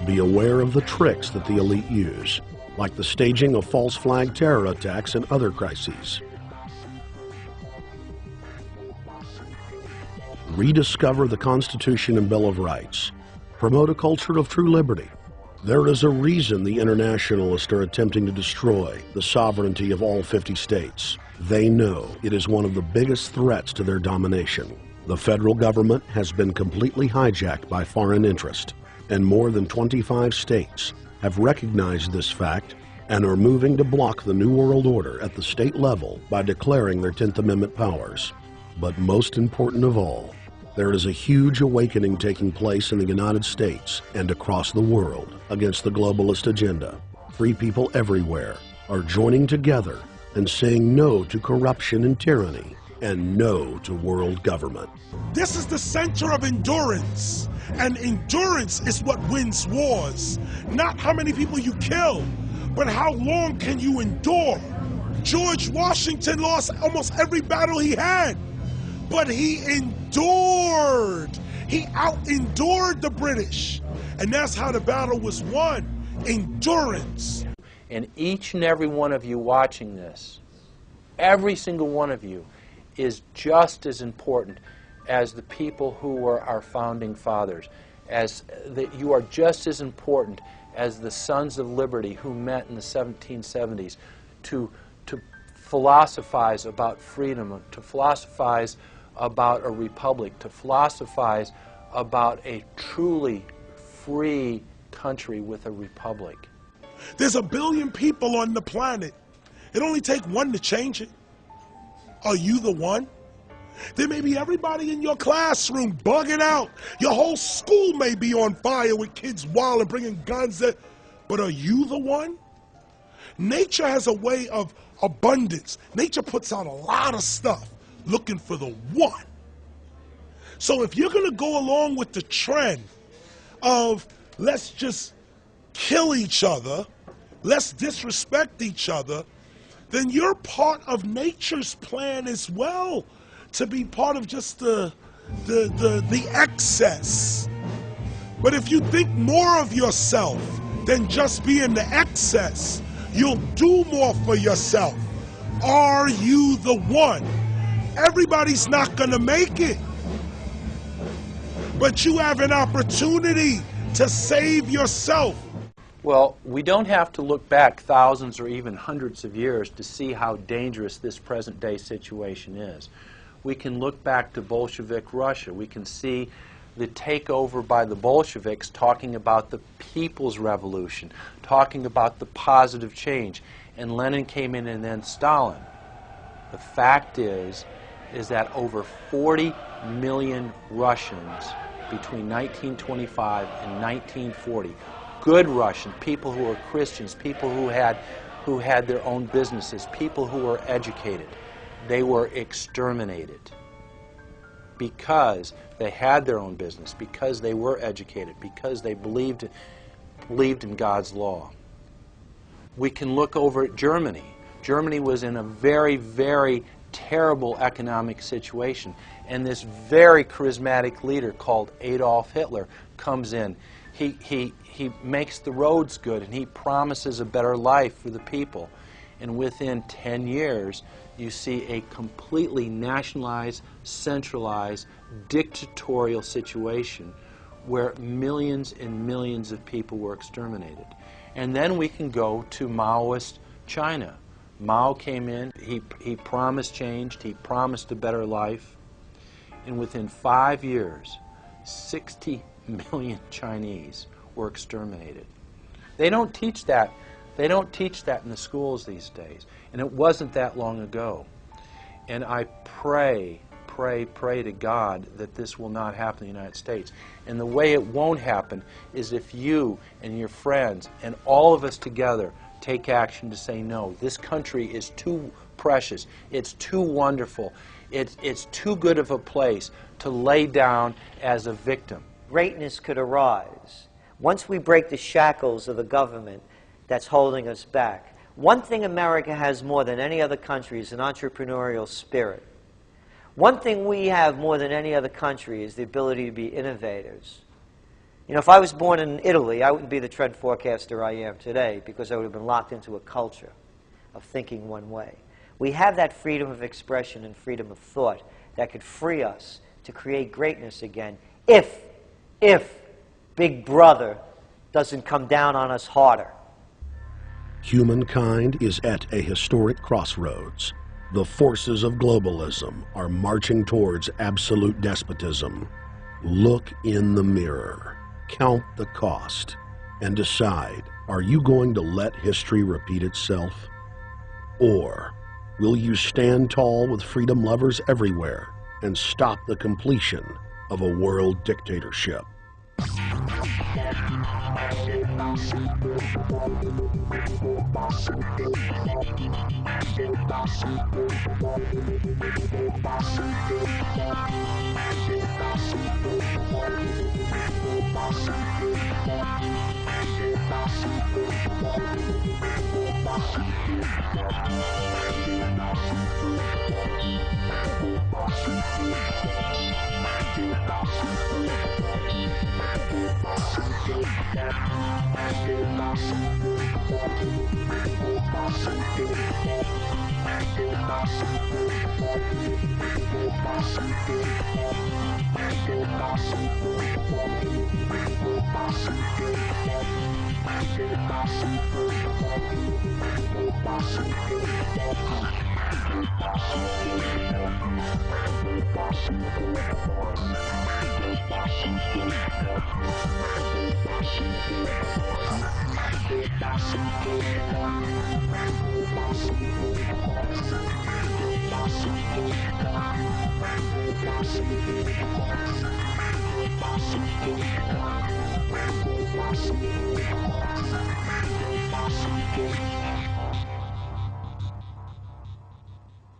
Be aware of the tricks that the elite use, like the staging of false flag terror attacks and other crises. Rediscover the Constitution and Bill of Rights. Promote a culture of true liberty. There is a reason the internationalists are attempting to destroy the sovereignty of all 50 states. They know it is one of the biggest threats to their domination. The federal government has been completely hijacked by foreign interest, and more than 25 states have recognized this fact and are moving to block the New World Order at the state level by declaring their 10th Amendment powers. But most important of all, there is a huge awakening taking place in the United States and across the world against the globalist agenda. Free people everywhere are joining together and saying no to corruption and tyranny and no to world government. This is the center of endurance, and endurance is what wins wars. Not how many people you kill, but how long can you endure. George Washington lost almost every battle he had, but he endured. He out-endured the British, and that's how the battle was won, endurance. And each and every one of you watching this, every single one of you, is just as important as the people who were our founding fathers. You are just as important as the Sons of Liberty who met in the 1770s to philosophize about freedom, to philosophize about a republic, to philosophize about a truly free country with a republic. There's 1 billion people on the planet. It only takes one to change it. Are you the one? There may be everybody in your classroom bugging out. Your whole school may be on fire with kids wild and bringing guns. But are you the one? Nature has a way of abundance. Nature puts out a lot of stuff looking for the one. So if you're going to go along with the trend of let's just kill each other, let's disrespect each other, then you're part of nature's plan as well, to be part of just the excess. But if you think more of yourself than just being the excess, you'll do more for yourself. Are you the one? Everybody's not going to make it. But you have an opportunity to save yourself. Well, we don't have to look back thousands or even hundreds of years to see how dangerous this present-day situation is. We can look back to Bolshevik Russia. We can see the takeover by the Bolsheviks talking about the people's revolution, talking about the positive change. And Lenin came in, and then Stalin. The fact is that over 40 million Russians between 1925 and 1940, good Russian, people who were Christians, people who had their own businesses, people who were educated, they were exterminated because they had their own business, because they were educated, because they believed in God's law. We can look over at Germany. Germany was in a very, very terrible economic situation, and this very charismatic leader called Adolf Hitler comes in. He makes the roads good, and he promises a better life for the people. And within 10 years, you see a completely nationalized, centralized, dictatorial situation where millions and millions of people were exterminated. And then we can go to Maoist China. Mao came in, he promised change, he promised a better life, and within 5 years, 60 million Chinese were exterminated. They don't teach that. They don't teach that in the schools these days, and it wasn't that long ago. And I pray to God that this will not happen in the United States. And the way it won't happen is if you and your friends and all of us together take action to say no. This country is too precious. It's too wonderful. It's too good of a place to lay down as a victim. Greatness could arise once we break the shackles of the government that's holding us back. One thing America has more than any other country is an entrepreneurial spirit. One thing we have more than any other country is the ability to be innovators. You know, if I was born in Italy, I wouldn't be the trend forecaster I am today because I would have been locked into a culture of thinking one way. We have that freedom of expression and freedom of thought that could free us to create greatness again if Big Brother doesn't come down on us harder. Humankind is at a historic crossroads. The forces of globalism are marching towards absolute despotism. Look in the mirror, count the cost, and decide, are you going to let history repeat itself? Or will you stand tall with freedom lovers everywhere and stop the completion of a world dictatorship?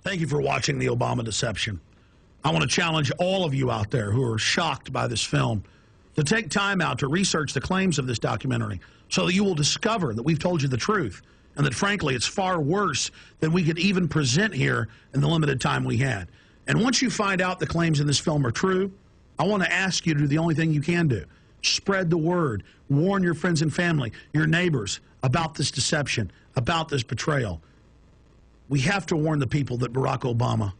Thank you for watching The Obama Deception. I want to challenge all of you out there who are shocked by this film to take time out to research the claims of this documentary so that you will discover that we've told you the truth and that, frankly, it's far worse than we could even present here in the limited time we had. And once you find out the claims in this film are true, I want to ask you to do the only thing you can do. Spread the word. Warn your friends and family, your neighbors, about this deception, about this betrayal. We have to warn the people that Barack Obama,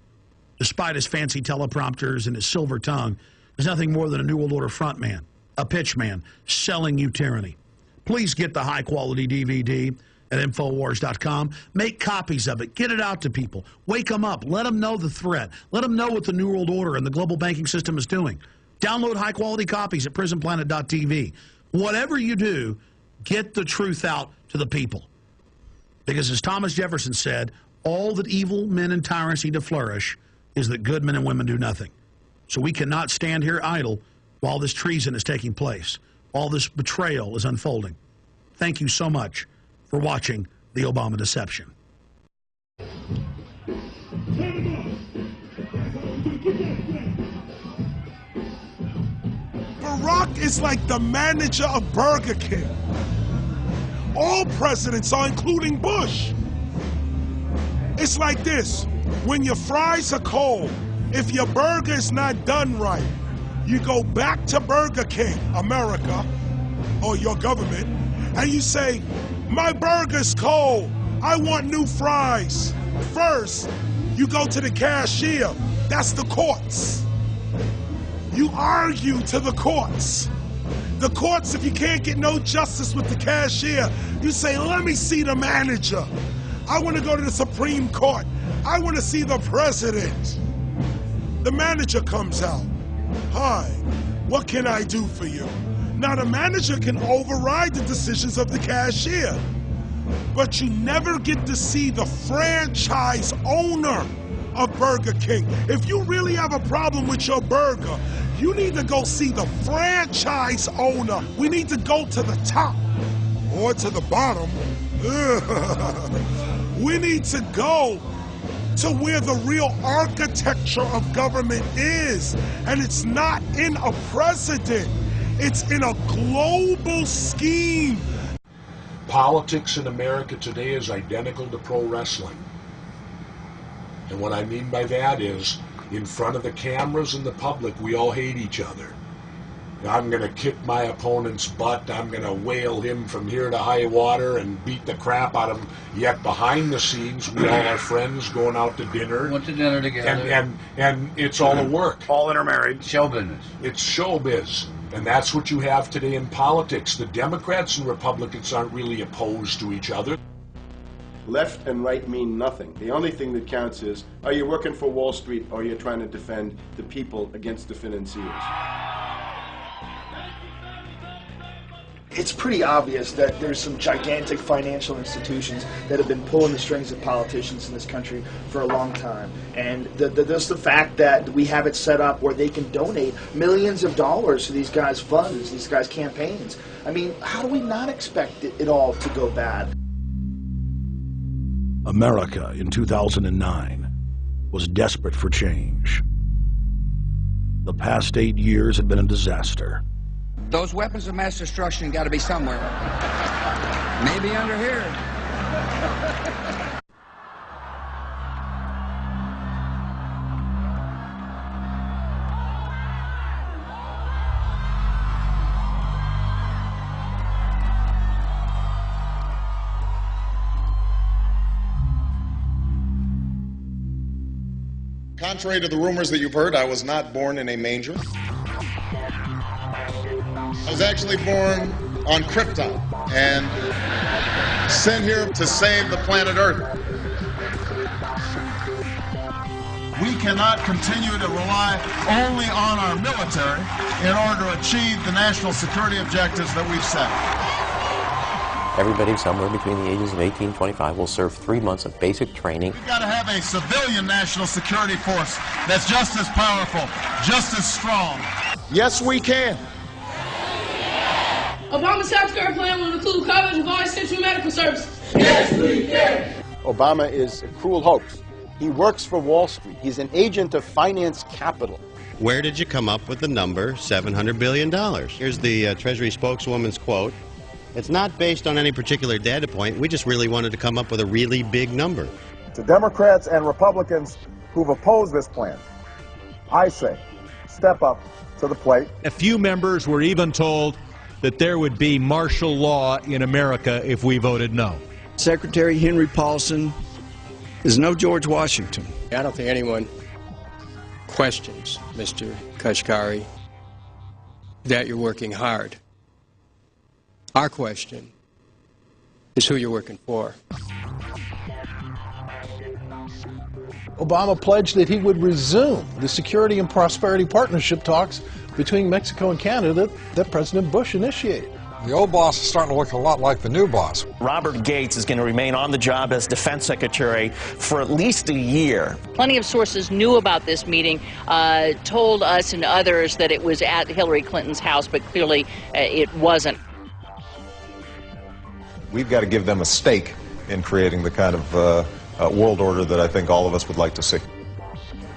despite his fancy teleprompters and his silver tongue, is nothing more than a New World Order frontman, a pitchman, selling you tyranny. Please get the high-quality DVD at Infowars.com. Make copies of it. Get it out to people. Wake them up. Let them know the threat. Let them know what the New World Order and the global banking system is doing. Download high-quality copies at PrisonPlanet.tv. Whatever you do, get the truth out to the people. Because as Thomas Jefferson said, all that evil men and tyrants need to flourish is that good men and women do nothing. So we cannot stand here idle while this treason is taking place, while this betrayal is unfolding. Thank you so much for watching The Obama Deception. Barack is like the manager of Burger King. All presidents are, including Bush. It's like this. When your fries are cold, if your burger is not done right, you go back to Burger King, America, or your government, and you say, my burger's cold. I want new fries. First, you go to the cashier. That's the courts. You argue to the courts. The courts, if you can't get no justice with the cashier, you say, let me see the manager. I want to go to the Supreme Court. I want to see the president. The manager comes out. Hi, what can I do for you? Now the manager can override the decisions of the cashier, but you never get to see the franchise owner of Burger King. If you really have a problem with your burger, you need to go see the franchise owner. We need to go to the top or to the bottom. We need to go to where the real architecture of government is. And it's not in a president. It's in a global scheme. Politics in America today is identical to pro wrestling. And what I mean by that is, in front of the cameras and the public, we all hate each other. I'm going to kick my opponent's butt. I'm going to whale him from here to high water and beat the crap out of him. Yet behind the scenes, we all are friends going out to dinner. Went to dinner together. And it's all a work. All intermarried. Show business. It's showbiz. And that's what you have today in politics. The Democrats and Republicans aren't really opposed to each other. Left and right mean nothing. The only thing that counts is, are you working for Wall Street or are you trying to defend the people against the financiers? It's pretty obvious that there's some gigantic financial institutions that have been pulling the strings of politicians in this country for a long time. And just the fact that we have it set up where they can donate millions of dollars to these guys' funds, these guys' campaigns. I mean, how do we not expect it all to go bad? America in 2009 was desperate for change. The past 8 years had been a disaster. Those weapons of mass destruction got to be somewhere. Maybe under here. Contrary to the rumors that you've heard, I was not born in a manger. I was actually born on Krypton and sent here to save the planet Earth. We cannot continue to rely only on our military in order to achieve the national security objectives that we've set. Everybody somewhere between the ages of 18 and 25 will serve 3 months of basic training. We've got to have a civilian national security force that's just as powerful, just as strong. Yes, we can. Obama's healthcare plan will include coverage of all essential medical services. Yes, we can. Obama is a cruel hoax. He works for Wall Street. He's an agent of finance capital. Where did you come up with the number $700 billion? Here's the Treasury spokeswoman's quote. It's not based on any particular data point. We just really wanted to come up with a really big number. To Democrats and Republicans who've opposed this plan, I say, step up to the plate. A few members were even told that there would be martial law in America if we voted no. Secretary Henry Paulson is no George Washington. I don't think anyone questions, Mr. Kashkari, that you're working hard. Our question is who you're working for. Obama pledged that he would resume the Security and Prosperity Partnership talks between Mexico and Canada that President Bush initiated. The old boss is starting to look a lot like the new boss. Robert Gates is going to remain on the job as Defense Secretary for at least a year. Plenty of sources knew about this meeting, told us and others that it was at Hillary Clinton's house, but clearly it wasn't. We've got to give them a stake in creating the kind of world order that I think all of us would like to see.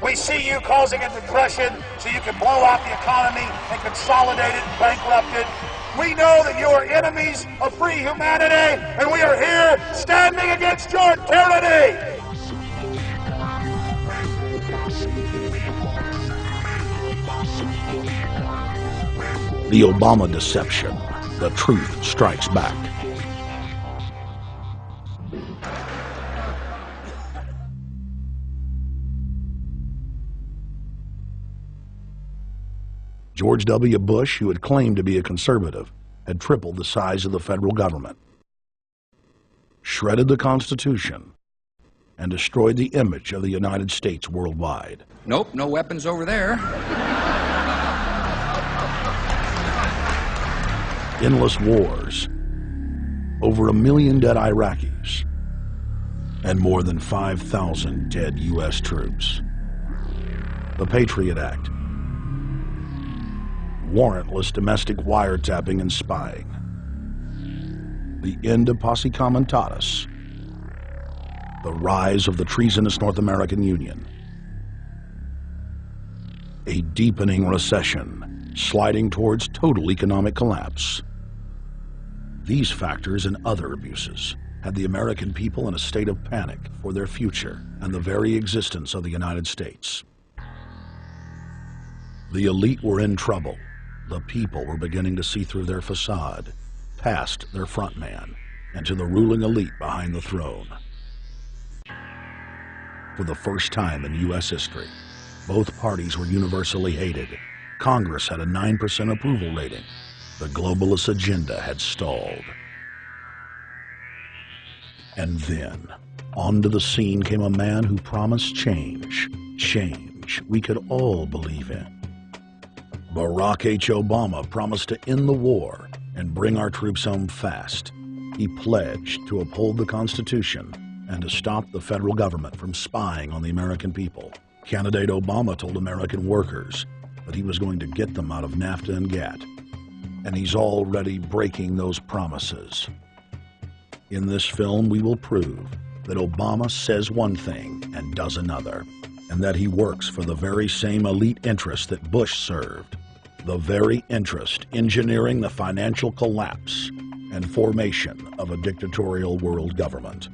We see you causing a depression so you can blow out the economy and consolidate it and bankrupt it. We know that you are enemies of free humanity, and we are here standing against your tyranny. The Obama deception. The truth strikes back. George W. Bush, who had claimed to be a conservative, had tripled the size of the federal government, shredded the Constitution, and destroyed the image of the United States worldwide. Nope, no weapons over there. Endless wars, over 1 million dead Iraqis, and more than 5,000 dead U.S. troops. The Patriot Act, warrantless domestic wiretapping and spying, the end of posse comitatus, the rise of the treasonous North American Union, a deepening recession sliding towards total economic collapse. These factors and other abuses had the American people in a state of panic for their future and the very existence of the United States. The elite were in trouble. The people were beginning to see through their facade, past their front man, and to the ruling elite behind the throne. For the first time in U.S. history, both parties were universally hated. Congress had a 9% approval rating. The globalist agenda had stalled. And then, onto the scene came a man who promised change. Change we could all believe in. Barack H. Obama promised to end the war and bring our troops home fast. He pledged to uphold the Constitution and to stop the federal government from spying on the American people. Candidate Obama told American workers that he was going to get them out of NAFTA and GATT, and he's already breaking those promises. In this film, we will prove that Obama says one thing and does another, and that he works for the very same elite interests that Bush served, the very interest engineering the financial collapse and formation of a dictatorial world government.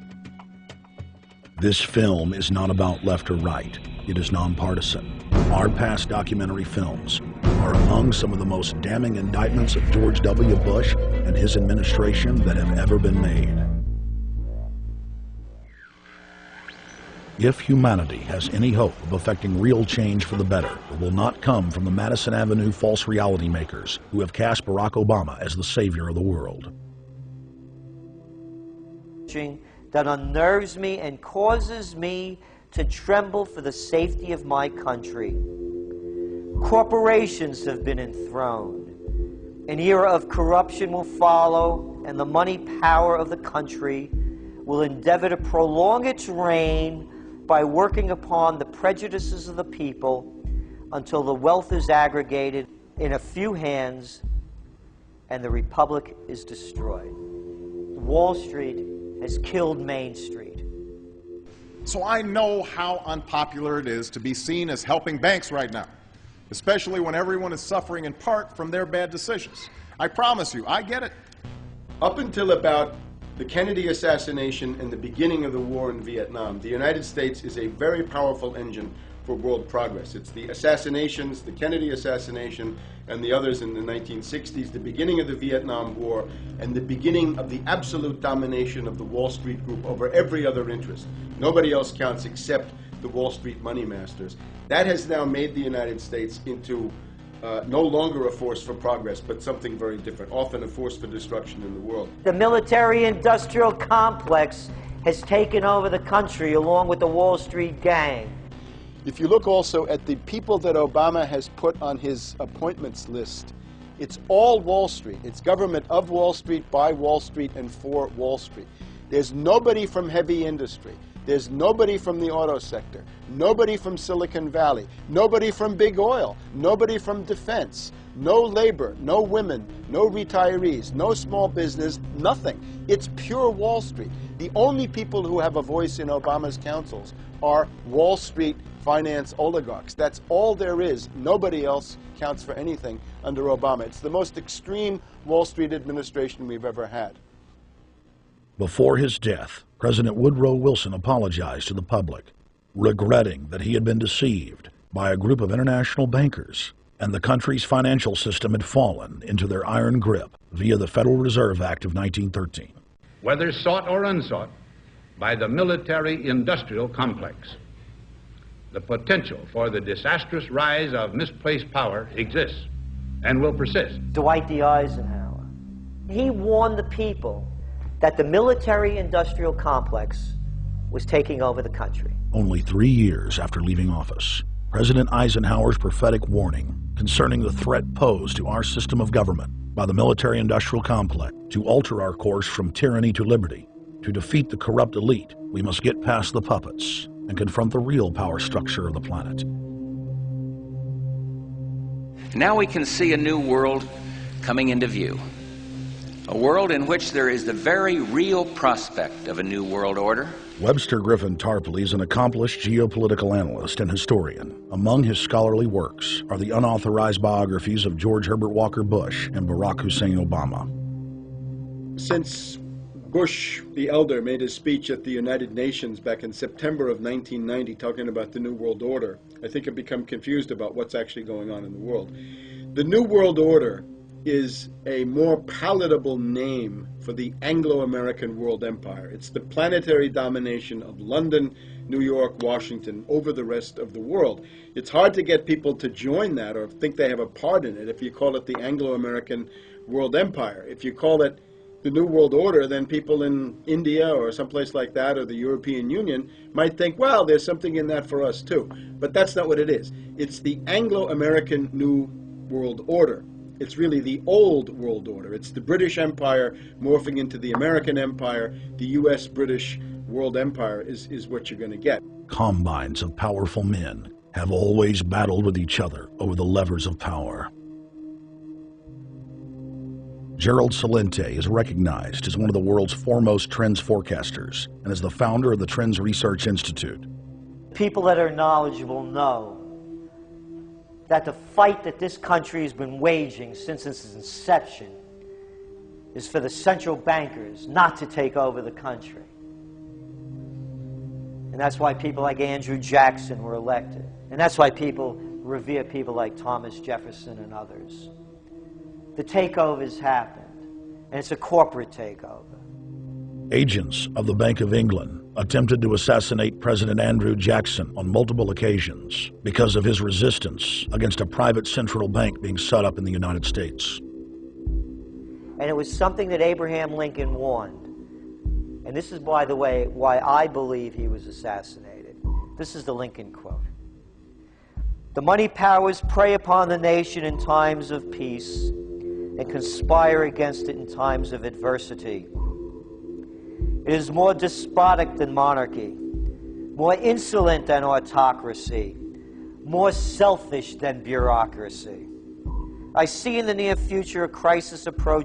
This film is not about left or right. It is nonpartisan. Our past documentary films are among some of the most damning indictments of George W. Bush and his administration that have ever been made. If humanity has any hope of effecting real change for the better, it will not come from the Madison Avenue false reality makers who have cast Barack Obama as the savior of the world. That unnerves me and causes me to tremble for the safety of my country. Corporations have been enthroned. An era of corruption will follow, and the money power of the country will endeavor to prolong its reign by working upon the prejudices of the people until the wealth is aggregated in a few hands and the republic is destroyed. Wall Street has killed Main Street. So I know how unpopular it is to be seen as helping banks right now, especially when everyone is suffering in part from their bad decisions. I promise you, I get it. Up until about the Kennedy assassination and the beginning of the war in Vietnam, the United States is a very powerful engine for world progress. It's the assassinations, the Kennedy assassination, and the others in the 1960s, the beginning of the Vietnam War, and the beginning of the absolute domination of the Wall Street group over every other interest. Nobody else counts except the Wall Street money masters. That has now made the United States into no longer a force for progress, but something very different, often a force for destruction in the world. The military-industrial complex has taken over the country along with the Wall Street gang. If you look also at the people that Obama has put on his appointments list, it's all Wall Street. It's government of Wall Street, by Wall Street, and for Wall Street. There's nobody from heavy industry. There's nobody from the auto sector, nobody from Silicon Valley, nobody from big oil, nobody from defense, no labor, no women, no retirees, no small business, nothing. It's pure Wall Street. The only people who have a voice in Obama's councils are Wall Street finance oligarchs. That's all there is. Nobody else counts for anything under Obama. It's the most extreme Wall Street administration we've ever had. Before his death, President Woodrow Wilson apologized to the public, regretting that he had been deceived by a group of international bankers, and the country's financial system had fallen into their iron grip via the Federal Reserve Act of 1913. Whether sought or unsought by the military-industrial complex, the potential for the disastrous rise of misplaced power exists and will persist. Dwight D. Eisenhower, he warned the people that the military-industrial complex was taking over the country. Only 3 years after leaving office, President Eisenhower's prophetic warning concerning the threat posed to our system of government by the military-industrial complex to alter our course from tyranny to liberty To defeat the corrupt elite, we must get past the puppets and confront the real power structure of the planet. Now we can see a new world coming into view. A world in which there is the very real prospect of a new world order. Webster Griffin Tarpley is an accomplished geopolitical analyst and historian. Among his scholarly works are the unauthorized biographies of George Herbert Walker Bush and Barack Hussein Obama. Since Bush the elder made his speech at the United Nations back in September of 1990 talking about the New World Order, I think I've become confused about what's actually going on in the world. The New World Order is a more palatable name for the Anglo-American world empire. It's the planetary domination of London, New York, Washington over the rest of the world. It's hard to get people to join that or think they have a part in it if you call it the Anglo-American world empire. If you call it the New World Order, then people in India or someplace like that or the European Union might think, well, there's something in that for us too. But that's not what it is. It's the Anglo-American New World Order. It's really the old world order. It's the British Empire morphing into the American Empire. The U.S.-British world empire is what you're going to get. Combines of powerful men have always battled with each other over the levers of power. Gerald Celente is recognized as one of the world's foremost trends forecasters and is the founder of the Trends Research Institute. People that are knowledgeable know that the fight that this country has been waging since its inception is for the central bankers not to take over the country. And that's why people like Andrew Jackson were elected. And that's why people revere people like Thomas Jefferson and others. The takeover's happened, and it's a corporate takeover. Agents of the Bank of England attempted to assassinate President Andrew Jackson on multiple occasions because of his resistance against a private central bank being set up in the United States. And it was something that Abraham Lincoln warned. And this is, by the way, why I believe he was assassinated. This is the Lincoln quote. The money powers prey upon the nation in times of peace and conspire against it in times of adversity. It is more despotic than monarchy, more insolent than autocracy, more selfish than bureaucracy. I see in the near future a crisis approaching.